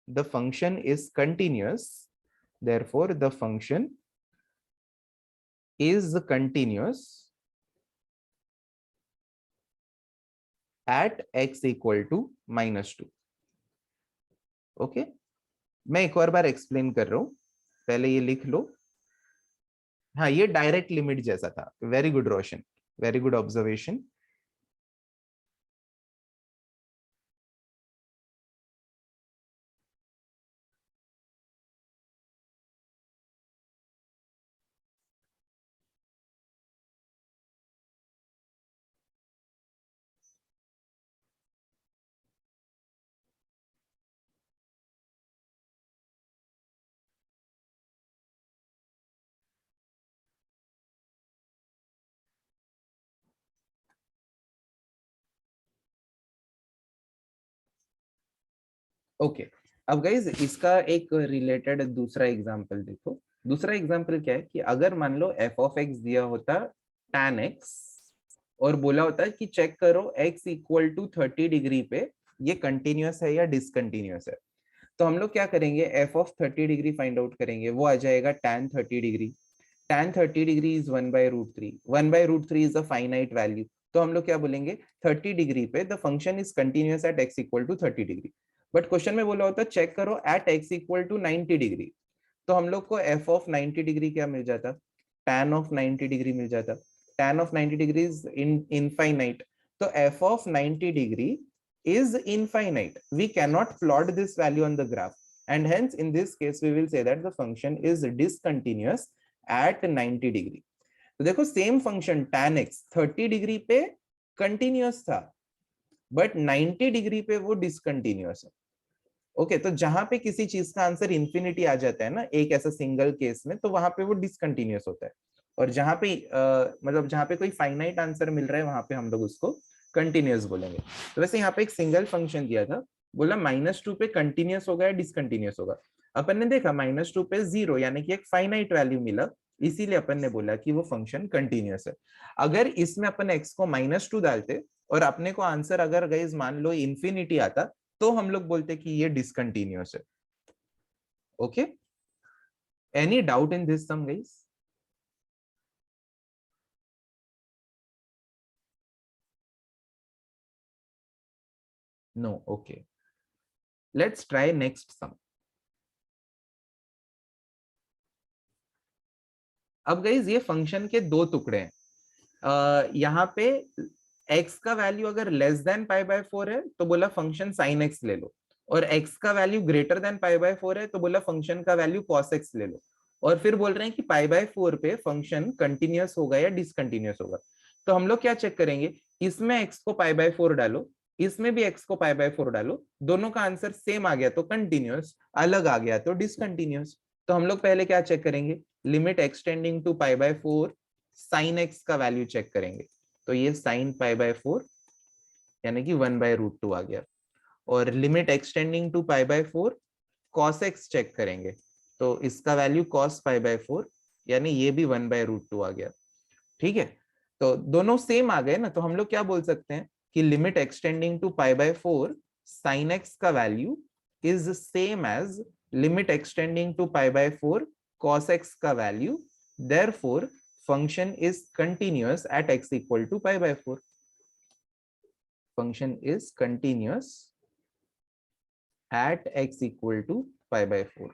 the function is continuous. Therefore the function is continuous at x equal to -2. Okay, मैं एक और बार एक्सप्लेन कर रहा हूं, पहले ये लिख लो. हाँ, ये डायरेक्ट लिमिट जैसा था. वेरी गुड रोशन, वेरी गुड ऑब्जर्वेशन. ओके, अब गाइज इसका एक रिलेटेड दूसरा एग्जांपल देखो. दूसरा एग्जांपल क्या है कि अगर मान लो एफ ऑफ एक्स दिया होता tan x और बोला होता है कि चेक करो x इक्वल टू 30 डिग्री पे ये कंटिन्यूअस है या डिसकंटिन्यूअस है. तो हम लोग क्या करेंगे, f of 30 degree find out करेंगे. वो आ जाएगा tan 30 degree. tan 30 degree is 1/√3. 1/√3 इज अ फाइनाइट वैल्यू. तो हम लोग क्या बोलेंगे, 30 डिग्री पे the function is continuous at x equal to 30 degree. But question में बोला होता है चेक करो at x equal to 90 degree. तो हम लोग को f ऑफ 90 डिग्री क्या मिल जाता, tan ऑफ 90 डिग्री मिल जाता. tan of 90 degree is infinite. तो f of 90 degree is infinite. We cannot plot this value on the graph, and hence in this case we will say that the function is discontinuous at 90 degree. तो देखो same function tan x 30 degree पे कंटिन्यूअस था, बट 90 डिग्री पे वो डिसकंटिन्यूअस है. ओके, तो जहां पे किसी चीज का आंसर इंफिनिटी आ जाता है ना, एक ऐसा सिंगल केस में, तो वहां पे वो डिसकंटिन्यूअस होता है. और जहां पे मतलब जहां पे कोई फाइनाइट आंसर मिल रहा है वहां पे हम लोग उसको कंटिन्यूअस बोलेंगे. तो वैसे यहाँ पे एक सिंगल फंक्शन दिया था, बोला -2 पे कंटिन्यूअस होगा या डिसकंटिन्यूअस होगा. अपन ने देखा -2 पे 0 यानी कि एक फाइनाइट वैल्यू मिला, इसीलिए अपन ने बोला कि वो फंक्शन कंटिन्यूअस है. अगर इसमें अपन एक्स को -2 डालते और अपने को आंसर अगर गाइस मान लो इंफिनिटी आता, तो हम लोग बोलते कि ये डिसकंटिन्यूअस है. Okay, any doubt in this sum guys? No. Okay, let's try next sum. अब गाइस ये फंक्शन के दो टुकड़े हैं. यहाँ पे x का वैल्यू अगर लेस देन π/4 है तो बोला फंक्शन sin x ले लो, और x का वैल्यू ग्रेटर देन π/4 है तो बोला फंक्शन का वैल्यू cos x ले लो. और फिर बोल रहे हैं कि π/4 पे फंक्शन कंटिन्यूअस होगा या डिसकंटिन्यूअस होगा. तो हम लोग क्या चेक करेंगे, इसमें x को π/4 डालो, इसमें भी x को π/4 डालो, दोनों का आंसर सेम आ गया तो कंटिन्यूअस, अलग आ गया तो डिसकंटिन्यूअस. तो हम लोग पहले क्या चेक करेंगे, limit extending to π/4 sin x का वैल्यू चेक करेंगे. तो ये sin π/4 यानी कि 1/√2 आ गया. और limit extending to π/4 cos x check करेंगे, तो इसका वैल्यू cos π/4 यानी ये भी 1/√2 आ गया. ठीक है, तो दोनों सेम आ गए ना. तो हम लोग क्या बोल सकते हैं कि limit extending to π/4 sin x का value is same as limit extending to π/4 cos x का value. Therefore function is continuous at x equal to π/4. function is continuous at x equal to pi by 4.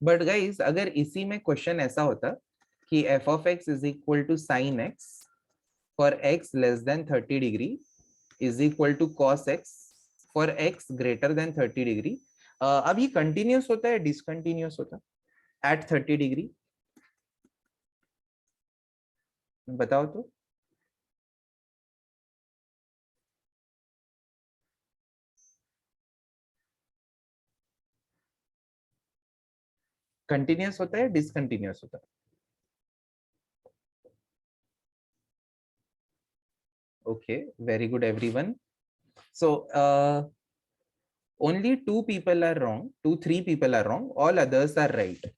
But guys अगर इसी में क्वेश्चन ऐसा होता कि f of x is equal to sin x for x less than 30 degree is equal to cos x for x greater than 30 degree, अब ये कंटिन्यूस होता है डिसकंटिन्यूस होता है एट 30 डिग्री? बताओ तो। कंटिन्यूस होता है डिसकंटिन्यूस होता है? Okay, very good everyone. So only two people are wrong, 3 people are wrong, all others are right.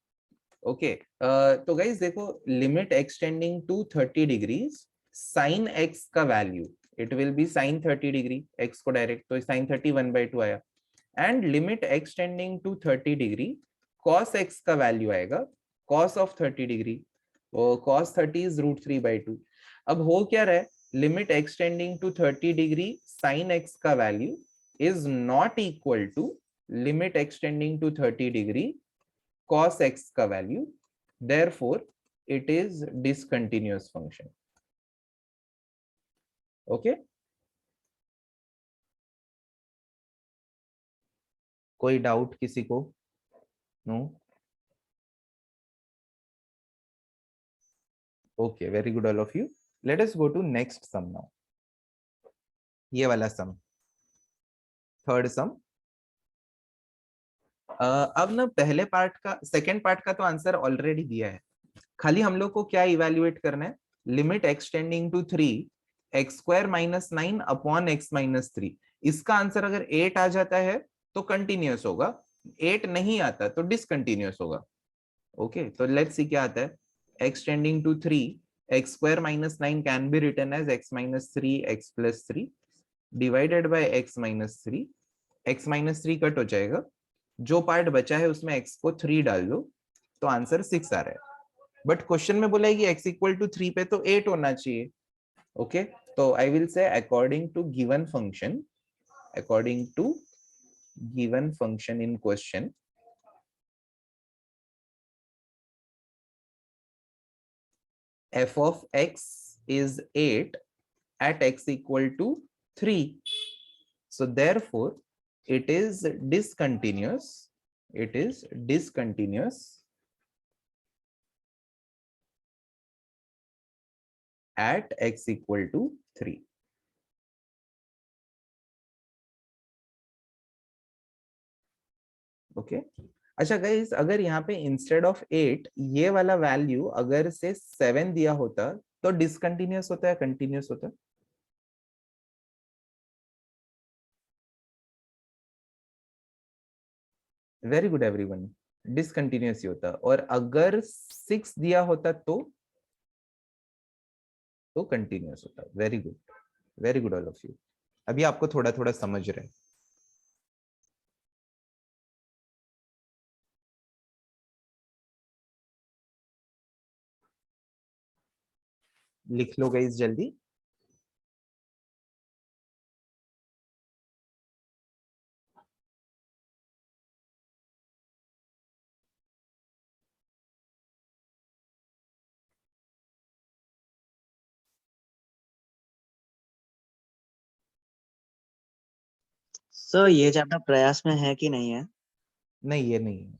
Okay, तो guys देखो, limit extending to 30 degrees sin x का value it will be sin 30 degree, x को direct तो sin 30 1/2 आया, and limit extending to 30 degree cos x का value आएगा cos of 30 degree, cos 30 is √3/2. अब हो क्या रहा है, limit extending to 30 degree sin x का value is not equal to limit extending to 30 degree cos x का value, therefore it is discontinuous function. Okay, कोई डाउट किसी को? No? Okay, very good all of you. Let us go to next sum now. ये वाला सम, थर्ड सम। अब ना पहले पार्ट का, सेकेंड पार्ट का तो आंसर ऑलरेडी दिया है, खाली हम लोग को क्या इवेल्युएट करना है, limit extending to 3 x square minus 9 upon x minus 3। इसका आंसर अगर 8 आ जाता है तो कंटिन्यूअस होगा, 8 नहीं आता तो डिसकंटिन्यूअस होगा। ओके, तो लेट्स सी क्या आता है, x tending to 3 x square minus 9 can be written as x minus 3 x plus 3 divided by x minus 3, x minus 3 cut हो जाएगा, जो पार्ट बचा है उसमें x को 3 डाल दो तो आंसर 6 आ रहा है। बट क्वेश्चन में बोला है कि x इक्वल टू 3 पे तो 8 होना चाहिए। ओके, तो I will say according to given function, according to given function in question, f of x is 8 at x equal to 3, so therefore it is discontinuous, it is discontinuous at x equal to 3. Okay, अच्छा गाइस, अगर यहाँ पे इंस्टेड ऑफ 8 ये वाला वैल्यू अगर से 7 दिया होता तो डिसकंटिन्यूअस होता है कंटिन्यूअस होता? वेरी गुड एवरीवन, डिसकंटिन्यूअस ही होता, और अगर 6 दिया होता तो कंटिन्यूअस होता। Very good, very good all of you, अभी आपको थोड़ा थोड़ा समझ रहे हैं। लिख लो गाइस जल्दी। सर ये चैप्टर प्रयास में है कि नहीं है? नहीं, ये नहीं है।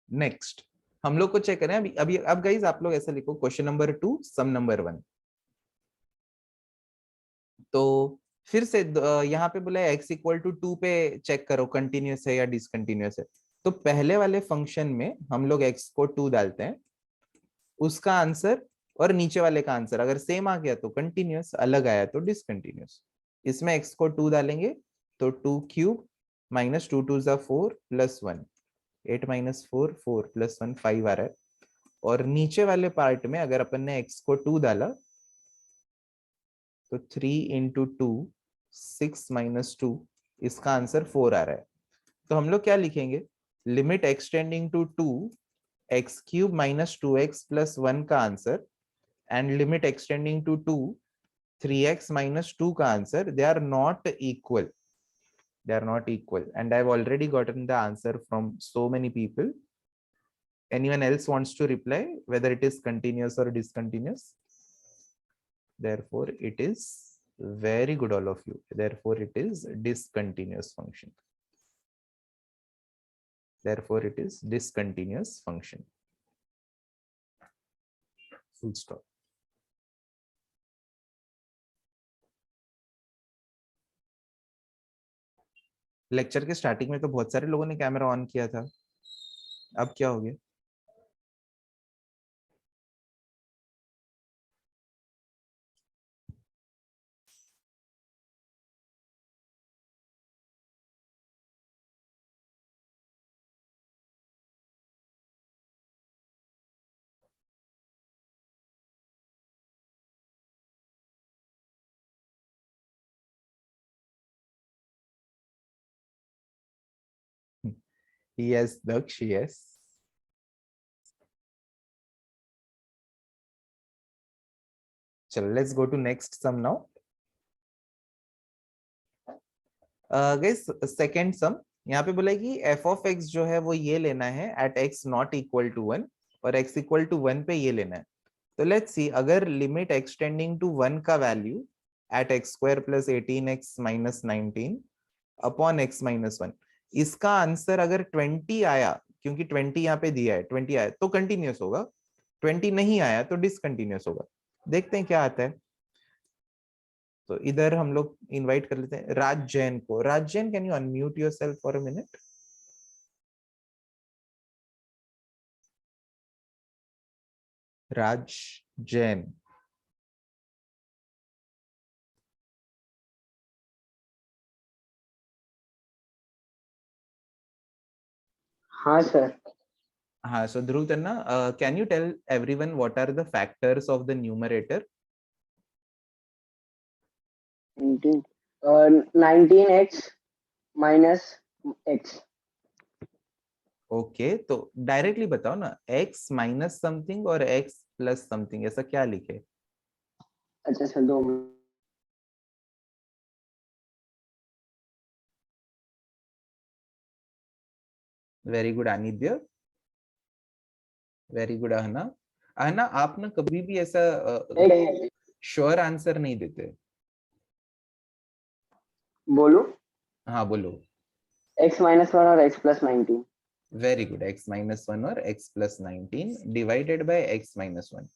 नेक्स्ट हम लोग को चेक करें अभी अभी अब गाइस आप लोग ऐसा लिखो, क्वेश्चन नंबर 2 सम नंबर 1। तो फिर से यहाँ पे बोला है x इक्वल टू 2 पे चेक करो कंटिन्यूअस है या डिसकंटिन्यूअस है। तो पहले वाले फंक्शन में हम लोग x को 2 डालते हैं, उसका आंसर और नीचे वाले का आंसर अगर सेम आ गया तो कंटिन्यूअस, अलग आया तो डिसकंटिन्यूअस। इसमें x को 2 डालेंगे तो 2 क्यूब माइनस 2 2 जा 4 प्लस 1, 8 माइनस 4 4 प्लस 1 5 आ रहा है। और नीचे वाले पार्ट में अगर अपन ने x को 2 डाला तो 3 इंटू 2 6 माइनस 2, इसका आंसर 4 आ रहा है। तो हम लोग क्या लिखेंगे, limit extending to 2 x cube minus 2x plus 1 का answer and limit extending to 2 3x minus 2 का answer, they are not equal. They are not equal. And I've already gotten the answer from so many people. Anyone else wants to reply whether it is continuous or discontinuous? Therefore, it is very good, all of you. Therefore, it is discontinuous function. Therefore, it is discontinuous function. Full stop. Lecture के स्टार्टिंग में तो बहुत सारे लोगों ने कैमरा ऑन किया था, अब क्या हो गया? Yes, Daksh, yes. चलो, let's go to next sum now. Guys second सम यहाँ पे बोला है कि f of x जो है वो ये लेना है at x not equal to 1 और x इक्वल टू 1 पे ये लेना है। तो लेट्स सी, अगर लिमिट एक्सटेंडिंग टू 1 का value at x square plus 18x minus 19 upon x minus 1, इसका आंसर अगर 20 आया, क्योंकि 20 यहाँ पे दिया है, 20 आया तो कंटिन्यूअस होगा, 20 नहीं आया तो डिसकंटिन्यूअस होगा। देखते हैं क्या आता है। तो इधर हम लोग इनवाइट कर लेते हैं राज जैन को। Raj Jain, can you unmute yourself for a minute? Raj Jain. हाँ सर। हाँ, so Dhruv Tanna, can you tell everyone what are the factors of the numerator? 19x minus x। Okay, तो डायरेक्टली बताओ ना, x माइनस समथिंग और x प्लस समथिंग, ऐसा क्या लिखे? अच्छा sir, 2 minute. Very good Anidya, very good Ahana. Ahana, आप ना कभी भी ऐसा श्योर आंसर नहीं देते। बोलू? हाँ बोलो। x माइनस 1 और x plus 19। Very good, x minus 1 और x plus 19 divided by x minus 1।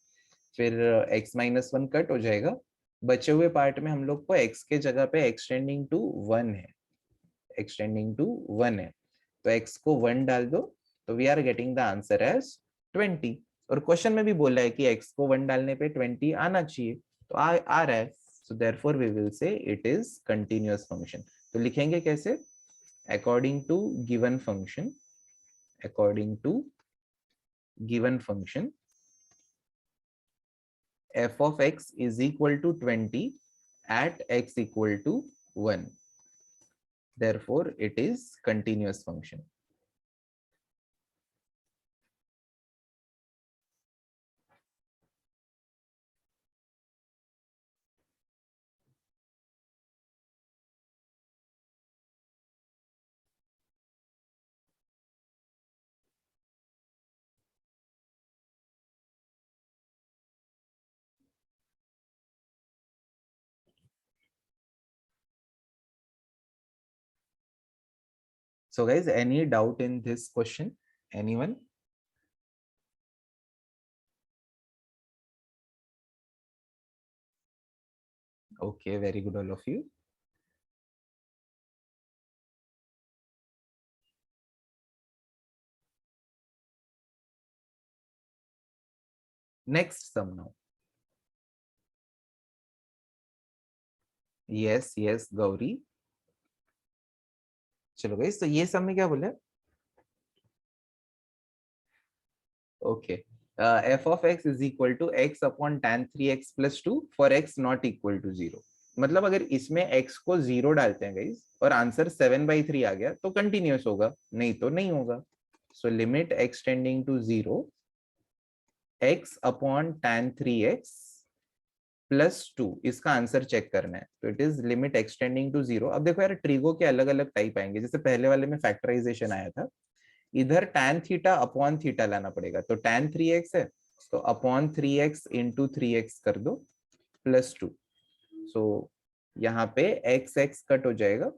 फिर x माइनस 1 कट हो जाएगा, बचे हुए पार्ट में हम लोग को x के जगह पे एक्सटेंडिंग टू 1 है, एक्सटेंडिंग टू 1 है, तो x को 1 डाल दो तो we are getting the answer as 20। और क्वेश्चन में भी बोला है कि x को 1 डालने पे 20 आना चाहिए, तो आ रहा है। So therefore we will say it is continuous function. तो लिखेंगे कैसे? According to given function, according to given function, f of x is equal to 20 at x equal to 1. Therefore, it is continuous function. So guys, any doubt in this question? Anyone? Okay, very good, all of you. Next sum now. Yes yes Gauri. चलो गाइस, तो ये सम में क्या बोले? Okay, f of x is equal to x upon tan 3x plus 2 for x not equal to 0। मतलब अगर इसमें x को 0 डालते हैं गाइस और आंसर 7/3 आ गया तो कंटिन्यूअस होगा, नहीं तो नहीं होगा। So limit x tending to 0 x upon tan 3x plus 2, इसका आंसर चेक करना है। तो it is limit extending to 0। अब देखो यार, ट्रिगो के अलग अलग टाइप आएंगे। जैसे पहले वाले में फैक्टराइजेशन आया था, इधर tan थीटा अपॉन थीटा लाना पड़ेगा। तो tan 3x है तो अपॉन 3x इंटू 3x कर दो प्लस 2। सो यहाँ पे x x कट हो जाएगा,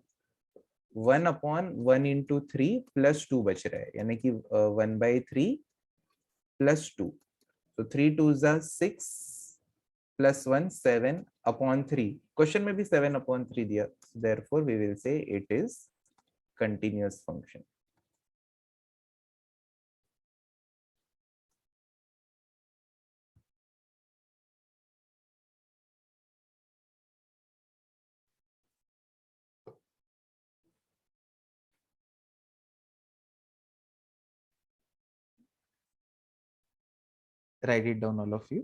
1/1 इंटू 3 प्लस 2 बच रहा है, यानी कि 1/3 प्लस 2। तो 3 2 6 प्लस 1 7/3। क्वेश्चन में भी 7/3 दिया, therefore we will say it is continuous function. Write it down all of you.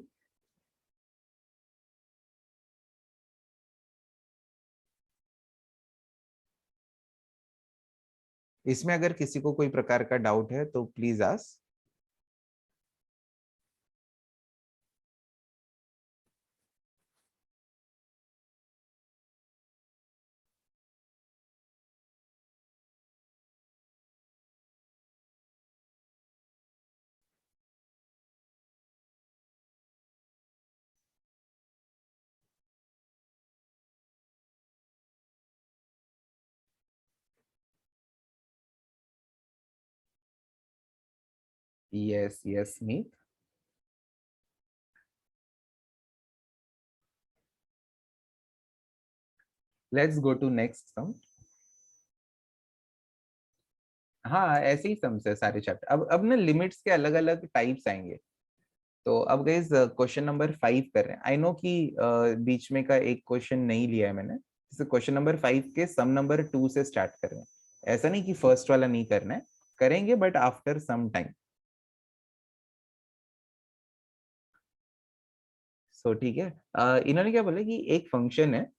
इसमें अगर किसी को कोई प्रकार का डाउट है तो please ask. Yes, yes, Meet. Let's go to next sum. हाँ, ऐसे ही सम्स है सारे चैप्टर। अब ना लिमिट्स के अलग अलग टाइप्स आएंगे। तो अब गाइस क्वेश्चन नंबर 5 कर रहे हैं। आई नो कि बीच में का एक क्वेश्चन नहीं लिया है मैंने, जैसे क्वेश्चन नंबर 5 के सम नंबर 2 से स्टार्ट कर रहे हैं। ऐसा नहीं कि फर्स्ट वाला नहीं करना है, करेंगे बट आफ्टर सम टाइम। सो ठीक है। इन्होंने क्या बोला कि एक फंक्शन है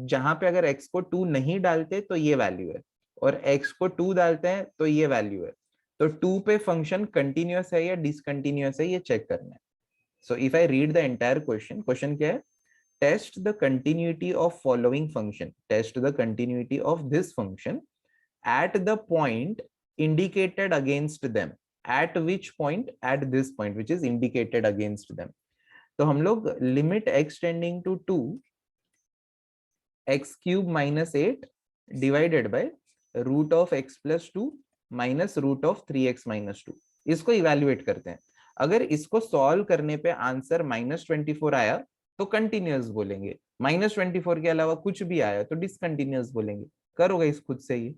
जहां पे अगर x को 2 नहीं डालते तो ये वैल्यू है, और x को 2 डालते हैं तो ये वैल्यू है। तो 2 पे फंक्शन कंटिन्यूअस है या डिसकंटिन्यूअस है, ये चेक करना है। So if I read the entire question, question क्या है? Test the continuity of following function, test the continuity of this function at the point indicated against them। at which point? at this point which is indicated against them। तो हम लोग limit x tending to 2 x cube minus 8 divided by root of x plus 2 minus root of 3x minus 2, इसको इवेल्युएट करते हैं। अगर इसको सॉल्व करने पे आंसर -24 आया तो कंटिन्यूअस बोलेंगे, -24 के अलावा कुछ भी आया तो डिसकंटिन्यूअस बोलेंगे। करोगे इस खुद से ही।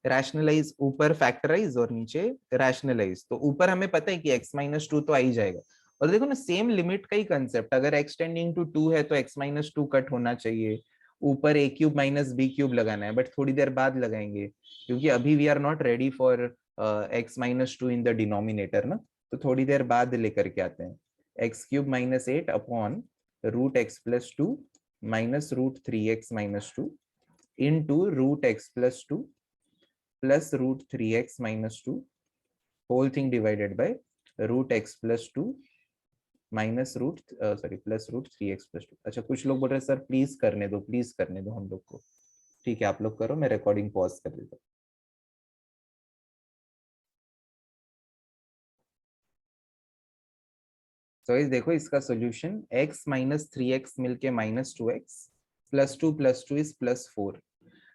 रैशनलाइज, ऊपर फैक्टराइज और नीचे रैशनलाइज। तो ऊपर हमें पता है कि x-2 तो आ ही जाएगा। और देखो ना, सेम लिमिट का ही कंसेप्ट, अगर x टेंडिंग टू 2 है तो x-2 कट होना चाहिए। ऊपर a cube minus b cube लगाना है, बट थोड़ी देर बाद लगाएंगे, क्योंकि अभी we are not ready for x-2 in the denominator ना। तो थोड़ी देर बाद लेकर के आते हैं। X cube minus 8 upon root x plus 2 minus root 3x minus 2 into root x plus 2 plus root 3x minus 2 whole thing divided by root x plus 2 minus root sorry plus root 3x plus 2। अच्छा, कुछ लोग बोल रहे हैं सर प्लीज करने दो, प्लीज करने दो हम लोग को। ठीक है, आप लोग करो, मैं रिकॉर्डिंग पॉज कर देता हूँ। तो इस देखो, इसका सॉल्यूशन x माइनस 3x मिलके -2x +2 is +4।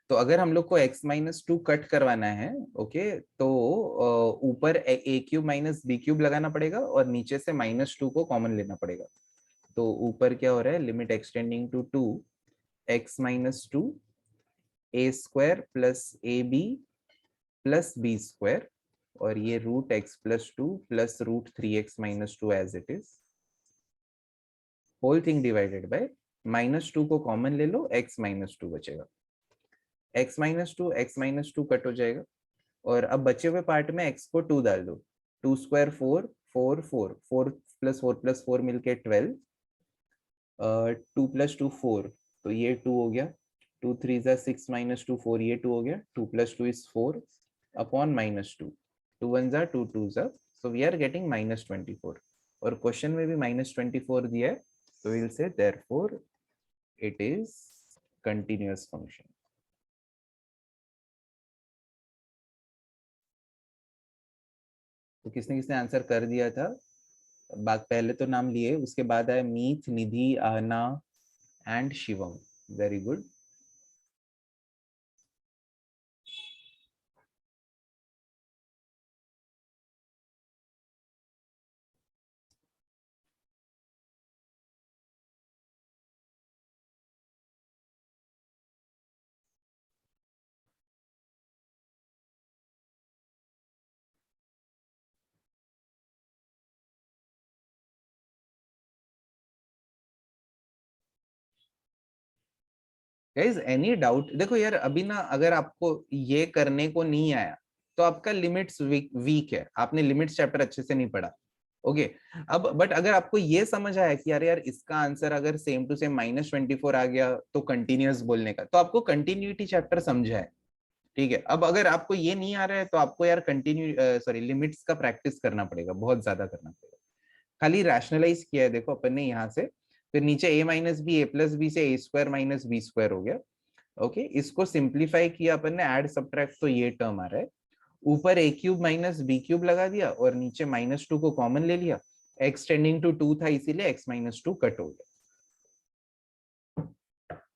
तो अगर हम लोग को x माइनस 2 कट करवाना है, ओके, तो ऊपर a cube minus b cube लगाना पड़ेगा और नीचे से -2 को कॉमन लेना पड़ेगा। तो ऊपर क्या हो रहा है, limit extending to 2 x minus 2 a square plus a b plus b square, और ये root x plus 2 plus root 3x minus 2 as it is, whole thing divided by -2 को कॉमन ले लो, x माइनस 2 बचेगा। x माइनस टू कट हो जाएगा, और अब बचे हुए पार्ट में x को 2 डाल दो। 2 स्क्वायर 4, 4 4 4 प्लस 4 मिलके 12, 2 प्लस 2 4, तो ये 2 हो गया। 2 3 जा 6 माइनस 2 4, ये 2 हो गया। 2 प्लस 2 इज 4 अपॉन -2, 2 1 जा 2 2 जा, सो वी आर गेटिंग -24। और क्वेश्चन में भी -24 दिया है, so we'll say therefore it is continuous function। तो किसने किसने आंसर कर दिया था? बात पहले तो नाम लिए, उसके बाद आया Meet, Nidhi, Ahana and Shivam. Very good. Guys any doubt? देखो यार, अभी ना अगर आपको ये करने को नहीं आया तो आपका लिमिट्स वीक है, आपने लिमिट्स चैप्टर अच्छे से नहीं पढ़ा। ओके, अब बट अगर आपको ये समझ आया कि यार इसका आंसर अगर सेम टू सेम -24 आ गया तो कंटिन्यूअस बोलने का, तो आपको कंटिन्यूटी चैप्टर समझा है। ठीक है, अब अगर आपको ये नहीं आ रहा है तो आपको यार लिमिट्स का प्रैक्टिस करना पड़ेगा, बहुत ज्यादा करना पड़ेगा। खाली रैशनलाइज किया है देखो अपन ने यहाँ से, फिर नीचे a minus b, a plus b से a square minus b square हो गया। ओके, इसको सिंप्लीफाई किया अपन ने, ऐड सब्ट्रैक्ट, तो ये टर्म आ रहा है। ऊपर a cube minus b cube लगा दिया और नीचे -2 को कॉमन ले लिया। x टेंडिंग टू 2 था, इसीलिए x माइनस 2 कट हो गया।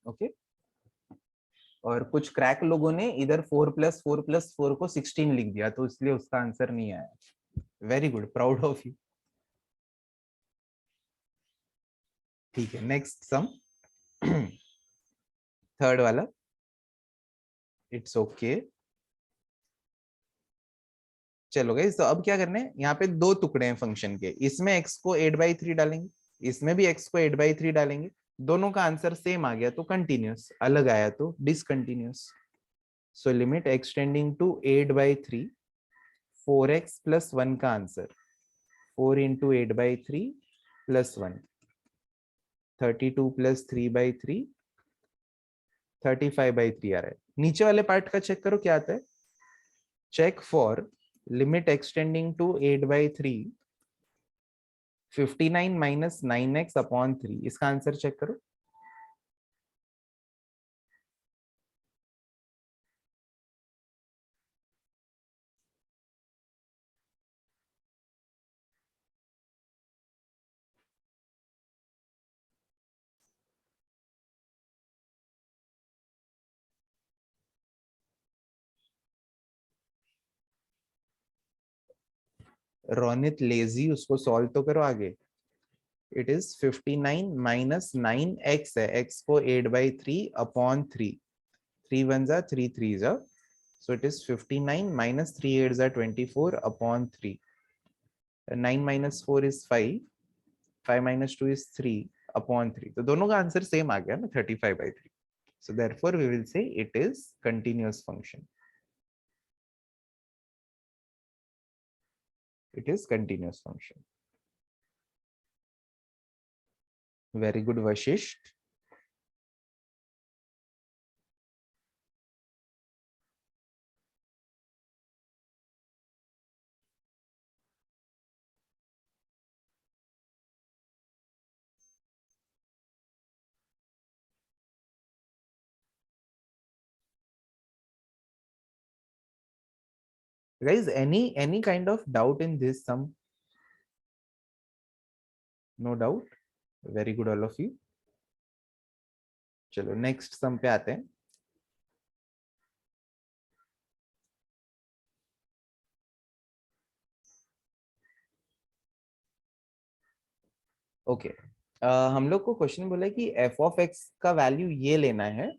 ओके, और कुछ क्रैक लोगों ने इधर 4+4+4 को 16 लिख दिया, तो इसलिए उसका आंसर नहीं आया। Very good, proud of you. ठीक है, नेक्स्ट सम, थर्ड वाला। It's okay. चलो गाइस, तो अब क्या करना है, यहाँ पे दो टुकड़े हैं फंक्शन के, इसमें x को 8/3 डालेंगे, इसमें भी x को 8/3 डालेंगे। दोनों का आंसर सेम आ गया तो कंटिन्यूअस, अलग आया तो discontinuous. So limit extending to 8/3, 4x plus 1 का आंसर 4 इंटू 8/3 प्लस 1, 32 प्लस 3/3, 35/3 आ रहा है। नीचे वाले पार्ट का चेक करो क्या आता है। Check for limit extending to 8/3, 59 minus 9x upon 3, इसका आंसर चेक करो। रोनित लेजी, उसको सॉल्व तो करो आगे। इट इज 59 माइनस 9x है, x को 8/3 अपॉन 3, 3 1 जा 3 3 जा, so it is 59 minus 3 8 जा 24 upon 3, 9 minus 4 is 5, 5 minus 2 is 3 upon 3, तो दोनों का आंसर सेम आ गया ना, 35/3। so therefore we will say it is continuous function, it is continuous function। very good Vashisht। guys, any kind of doubt in this sum? No doubt, very good all of you। चलो नेक्स्ट सम पे आते हैं। ओके, हम लोग को क्वेश्चन बोला है कि एफ ऑफ एक्स का वैल्यू ये लेना है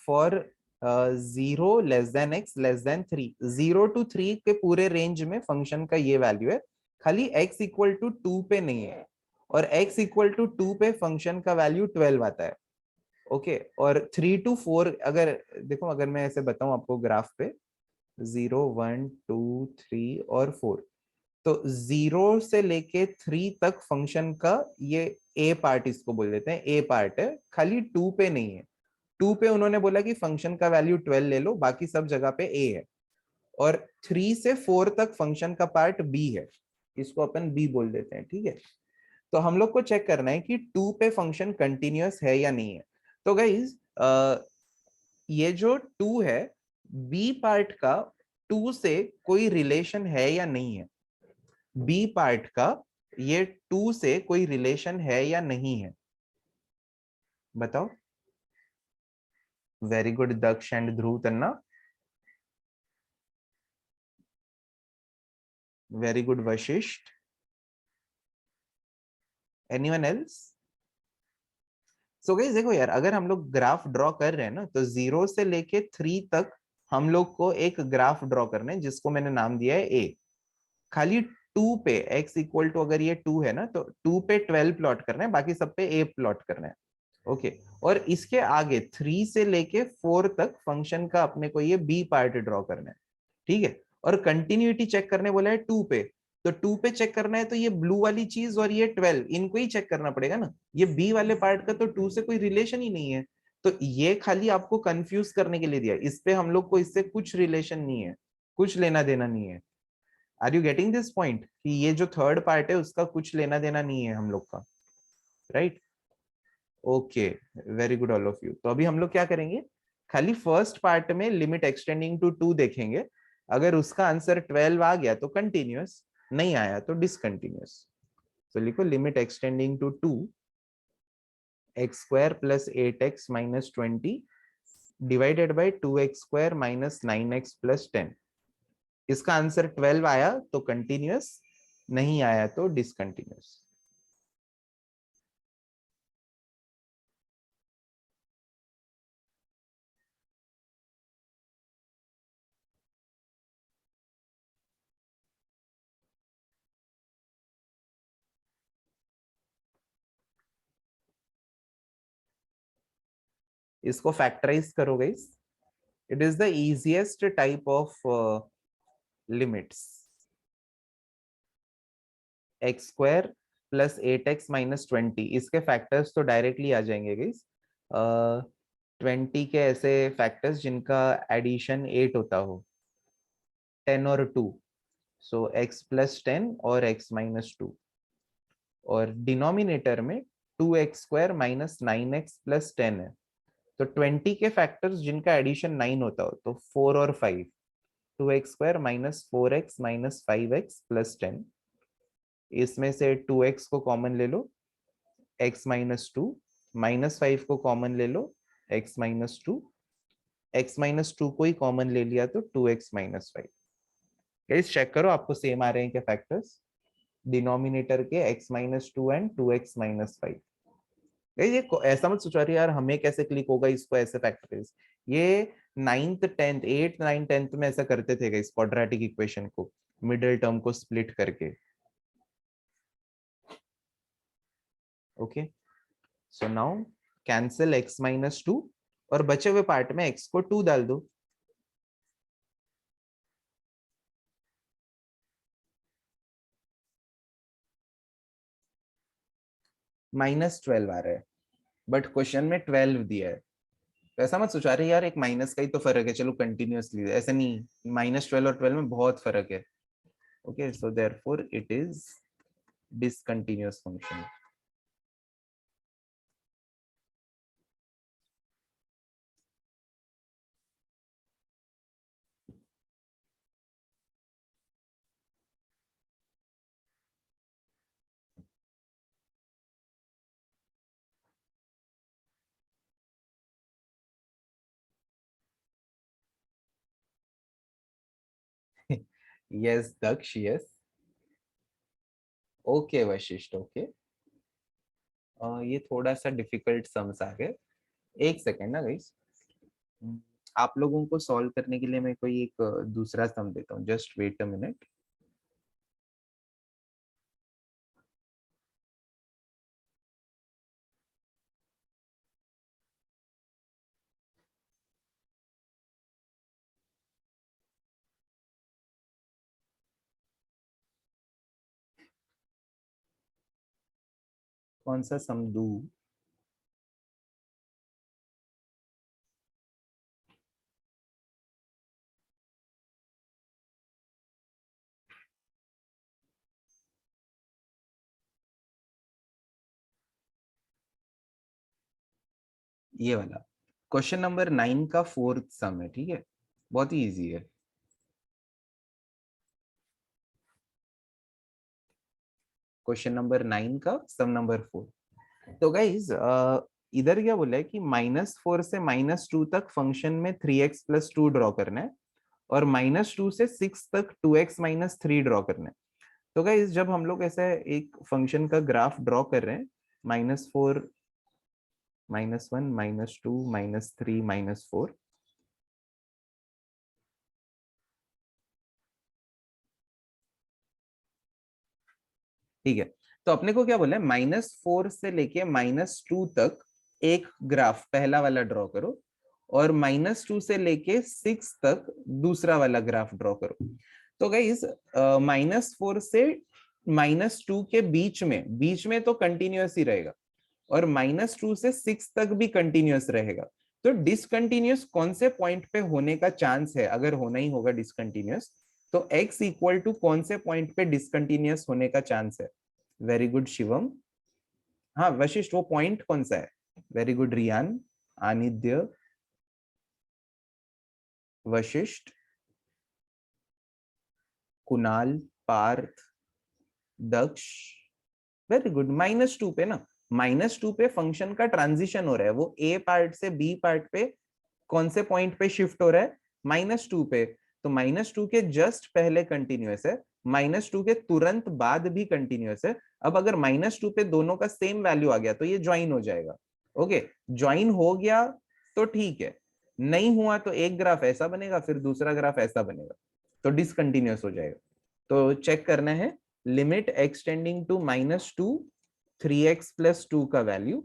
फॉर 0 < x <3। 0 to 3 के पूरे रेंज में फंक्शन का ये वैल्यू है, खाली x इक्वल टू 2 पे नहीं है, और x इक्वल टू 2 पे फंक्शन का वैल्यू 12 आता है। ओके, और 3 to 4 अगर देखो, अगर मैं ऐसे बताऊं आपको ग्राफ पे 0 1 2 3 और 4, तो 0 से लेके 3 तक फंक्शन का ये ए पार्ट, इसको बोल देते हैं ए पार्ट है, खाली 2 पे नहीं है। 2 पे उन्होंने बोला कि फंक्शन का वैल्यू 12 ले लो, बाकी सब जगह पे ए है। और 3 से 4 तक फंक्शन का पार्ट बी है, इसको अपन बी बोल देते हैं, ठीक है। तो हम लोग को चेक करना है कि 2 पे फंक्शन कंटिन्यूअस है या नहीं है। तो गाइज, ये जो 2 है, बी पार्ट का 2 से कोई रिलेशन है या नहीं है? बी पार्ट का ये 2 से कोई रिलेशन है या नहीं है, बताओ। Very good Daksha and Dhruv Tanna, very good Vashishtha, anyone else? So guys देखो यार, अगर हम लोग ग्राफ ड्रॉ कर रहे हैं ना, तो 0 से लेके 3 तक हम लोग को एक ग्राफ ड्रॉ करना है जिसको मैंने नाम दिया है ए। खाली 2 पे x इक्वल टू, अगर ये 2 है ना, तो 2 पे 12 प्लॉट करना है, बाकी सब पे a प्लॉट करना है। ओके, और इसके आगे 3 से लेके 4 तक फंक्शन का अपने को ये b पार्ट ड्रॉ करना है, ठीक है। और कंटिन्यूटी चेक करने बोला है 2 पे, तो 2 पे चेक करना है, तो ये ब्लू वाली चीज और ये 12, इनको ही चेक करना पड़ेगा ना। ये b वाले पार्ट का तो 2 से कोई रिलेशन ही नहीं है, तो ये खाली आपको कंफ्यूज करने के लिए दिया, इस पे हम लोग को इससे कुछ रिलेशन नहीं है, कुछ लेना देना नहीं है। Are you getting this point कि ये जो थर्ड पार्ट है उसका कुछ लेना देना नहीं है हम लोग का, right? Okay, very good all of you. तो अभी हम लोग क्या करेंगे, खाली फर्स्ट पार्ट में लिमिट एक्सटेंडिंग टू 2 देखेंगे। अगर उसका आंसर 12 आ गया तो कंटिन्यूअस, नहीं आया तो डिसकंटिन्यूअस। तो लिखो limit extending to 2 x² plus 8x minus 20 divided by 2x² minus 9x plus 10। इसका आंसर 12 आया तो कंटिन्यूअस, नहीं आया तो डिसकंटिन्यूअस। इसको फैक्टराइज करो guys, it is the easiest type of limits. x² plus 8x minus 20, इसके फैक्टर्स तो डायरेक्टली आ जाएंगे गाइस। 20 के ऐसे फैक्टर्स जिनका एडिशन 8 होता हो, 10 और 2, सो x प्लस 10 और x माइनस 2, और डिनोमिनेटर में 2x² माइनस 9x प्लस 10 है। तो 20 के फैक्टर्स जिनका एडिशन 9 होता हो, तो 4 और 5, 2x² minus 4x minus 5x plus 10। इसमें से 2x को कॉमन ले लो, x माइनस 2, -5 को कॉमन ले लो, x माइनस 2, x माइनस 2 को ही कॉमन ले लिया तो 2x माइनस 5। गाइस चेक करो आपको सेम आ रहे हैं क्या फैक्टर्स, डिनोमिनेटर के x minus 2 and 2x minus 5। ये ऐसा मत सोचो अरे यार हमें कैसे क्लिक होगा इसको ऐसे फैक्टर्स, ये 9th 10th 8th 9th 10th में ऐसा करते थे इस क्वाड्रेटिक इक्वेशन को मिडिल टर्म को स्प्लिट करके। Okay, so now cancel x minus 2, और बचे हुए पार्ट में x को 2 डाल दो। -12 आ रहा है, बट क्वेश्चन में 12 दिया है, तो ऐसा मत सोचा रहे यार एक माइनस का ही तो फर्क है चलो कंटिन्यूअसली, ऐसा नहीं, -12 और 12 में बहुत फर्क है। Okay, so therefore it is discontinuous function। Yes Daksh, yes. Okay Vashishth, okay. ये थोड़ा सा डिफिकल्ट सम्स आ गए। एक सेकेंड ना गाइस, आप लोगों को सॉल्व करने के लिए मैं कोई एक दूसरा सम देता हूँ, जस्ट वेट अ मिनट। कौन सा सम दूं? ये वाला क्वेश्चन नंबर 9 का फोर्थ सम है, ठीक है, बहुत ही इजी है। क्वेश्चन नंबर 9 का सम नंबर 4। तो गाइज इधर क्या बोला है कि -4 से -2 तक फंक्शन में 3x+2 ड्रॉ करना है, और -2 से 6 तक 2x-3 ड्रॉ करना है। तो गाइज जब हम लोग ऐसे एक फंक्शन का ग्राफ ड्रॉ कर रहे हैं, -4, -1, -2, -3, -4, ठीक है। तो अपने को क्या बोला है, -4 से लेके -2 तक एक ग्राफ पहला वाला ड्रॉ करो, और -2 से लेके 6 तक दूसरा वाला ग्राफ ड्रॉ करो। तो गाइस -4 से -2 के बीच में तो कंटिन्यूअस ही रहेगा, और -2 से 6 तक भी कंटिन्यूअस रहेगा। तो डिसकंटिन्यूअस कौन से पॉइंट पे होने का चांस है, अगर होना ही होगा डिसकंटिन्यूअस, तो x इक्वल टू कौन से पॉइंट पे डिसकंटिन्यूअस होने का चांस है? Very good Shivam. हाँ वशिष्ठ, वो पॉइंट कौन सा है? वेरी गुड रियान, आनिद्य, वशिष्ठ, कुणाल, पार्थ, दक्ष, वेरी गुड। -2 पे ना, -2 पे फंक्शन का ट्रांजिशन हो रहा है, वो ए पार्ट से बी पार्ट पे कौन से पॉइंट पे शिफ्ट हो रहा है? -2 पे। तो -2 के जस्ट पहले कंटिन्यूअस है, -2 के तुरंत बाद भी कंटिन्यूअस है। अब अगर -2 पे दोनों का सेम वैल्यू आ गया तो ये ज्वाइन हो जाएगा। ओके, ज्वाइन हो गया तो ठीक है, नहीं हुआ तो एक ग्राफ ऐसा बनेगा, फिर दूसरा ग्राफ ऐसा बनेगा, तो डिसकंटिन्यूअस हो जाएगा। तो चेक करना है, लिमिट एक्सटेंडिंग टू -2, 3x+2 का वैल्यू,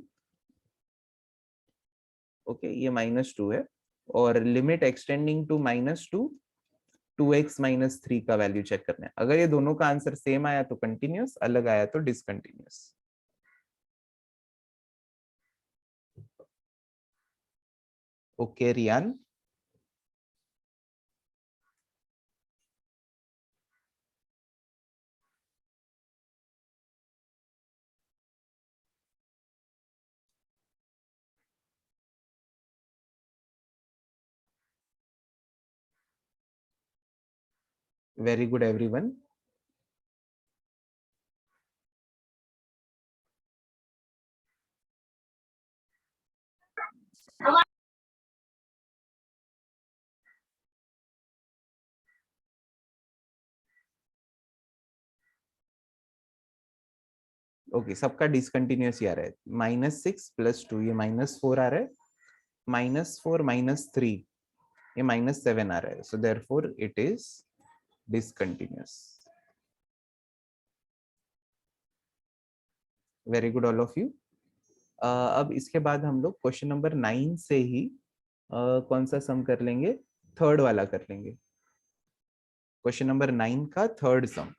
ओके ये -2 है, और लिमिट एक्सटेंडिंग टू -2, 2x-3 का वैल्यू चेक करना है। अगर ये दोनों का आंसर सेम आया तो कंटिन्यूअस, अलग आया तो discontinuous. Okay Riyan, very good everyone. Okay, सबका डिसकंटिन्यूअस ही आ रहा है। -6+2, ये -4 आ रहा है, -4 -3, ये -7 आ रहा है, so therefore it is discontinuous. Very good all of you. अब इसके बाद हम लोग क्वेश्चन नंबर 9 से ही कौन सा सम कर लेंगे? थर्ड वाला कर लेंगे, क्वेश्चन नंबर 9 का थर्ड सम।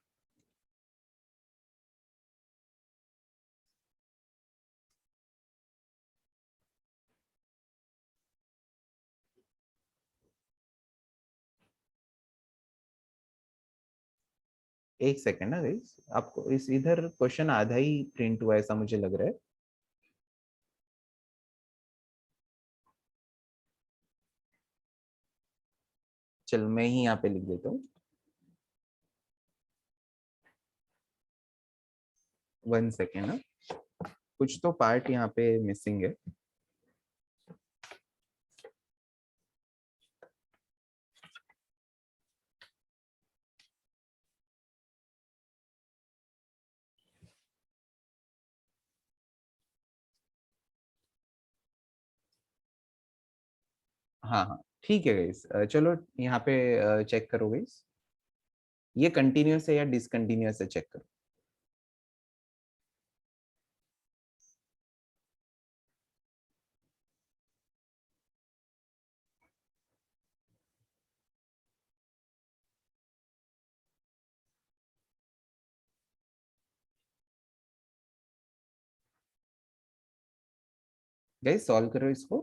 एक सेकेंड ना गाइस, आपको इस इधर क्वेश्चन आधा ही प्रिंट हुआ ऐसा मुझे लग रहा है। चल मैं ही यहाँ पे लिख देता हूँ, 1 सेकेंड ना, कुछ तो पार्ट यहाँ पे मिसिंग है। हाँ हाँ ठीक है गाइस, चलो यहाँ पे चेक करो गाइस, ये कंटिन्यूअस है या डिसकंटिन्यूअस है चेक करो। गाइस सॉल्व करो इसको।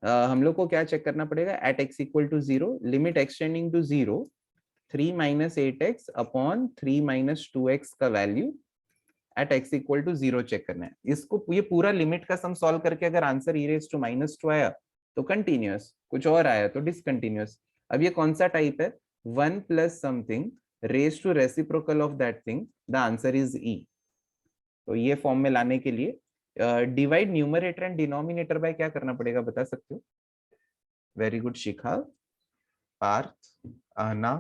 हम लोग को क्या चेक करना पड़ेगा, at x equal to 0 limit extending to 0 3 minus 8x upon 3 minus 2x का value at x equal to 0 check करना है इसको। ये पूरा लिमिट का सम सॉल्व करके अगर आंसर e रेज टू -2 आया तो कंटिन्यूअस, कुछ और आया तो डिसकंटिन्यूअस। अब ये कौन सा टाइप है, 1 plus something raise to reciprocal of that thing, the answer is e। तो ये फॉर्म में लाने के लिए divide numerator and denominator by क्या करना पड़ेगा बता सकते हो? Very good Shikha, Parth, Aahna.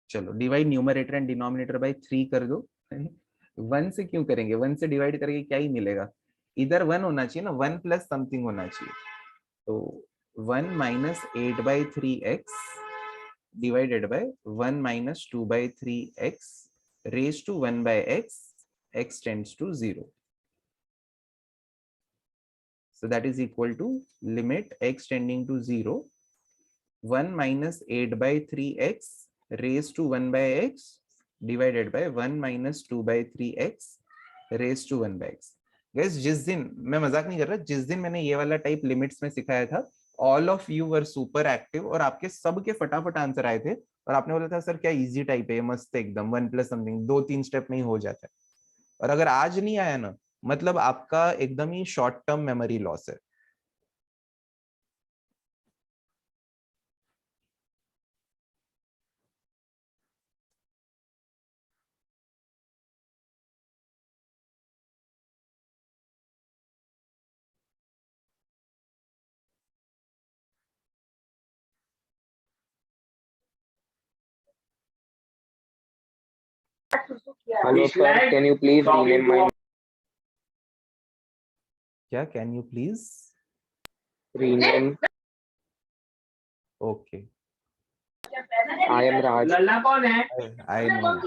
चलो divide numerator and denominator by 3 कर दो। 1 से क्यों करेंगे, 1 से डिवाइड करके क्या ही मिलेगा, इधर 1 होना चाहिए ना, 1 प्लस समथिंग होना चाहिए। तो 1 minus 8/3x divided by 1 minus 2/3x raise to 1/x, x tends to 0। So that is equal to limit x tending to 0, 1 minus 8/3x raised to 1/x divided by 1 minus 2/3x raised to 1/x। Guys जिस दिन, मैं मजाक नहीं कर रहा, जिस दिन मैंने ये वाला टाइप लिमिट्स में सिखाया था, all of you were super active और आपके सबके फटाफट आंसर आए थे और आपने बोला था सर क्या इजी टाइप है, मस्त एकदम 1 प्लस समथिंग 2-3 स्टेप में ही हो जाता है। और अगर आज नहीं आया ना, मतलब आपका एकदम ही शॉर्ट टर्म मेमोरी लॉस है। Hello sir, can you please rename my क्या, can you please rename? Okay, I am Raj. लल्ला कौन है? I know.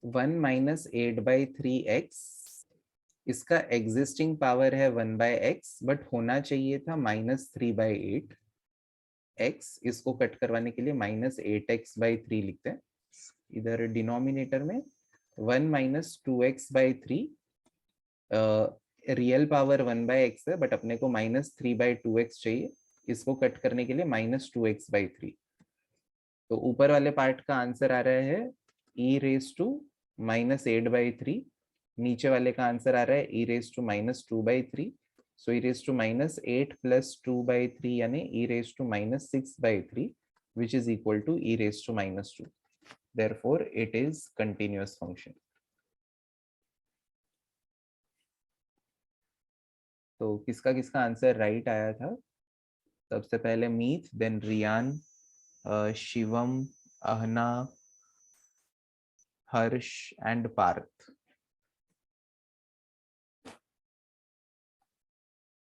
One minus 8/3x, इसका एग्जिस्टिंग पावर है 1/x बट होना चाहिए था -3/8 x। इसको कट करवाने के लिए -8x/3 लिखते हैं। इधर डिनोमिनेटर में 1 minus 2x/3, real power 1/x है बट अपने को -3/2x चाहिए, इसको कट करने के लिए -2x/3। तो ऊपर वाले पार्ट का आंसर आ रहा है e रेज टू -8/3, नीचे वाले का आंसर आ रहा है e raise to -2/3। So e raise to -8 plus 2/3 यानी e raise to -6/3 which is equal to e raised to -2. Therefore it is continuous function. तो किसका किसका आंसर राइट आया था? सबसे पहले मीत, देन रियान, शिवम, अहना, हर्ष एंड पार्थ।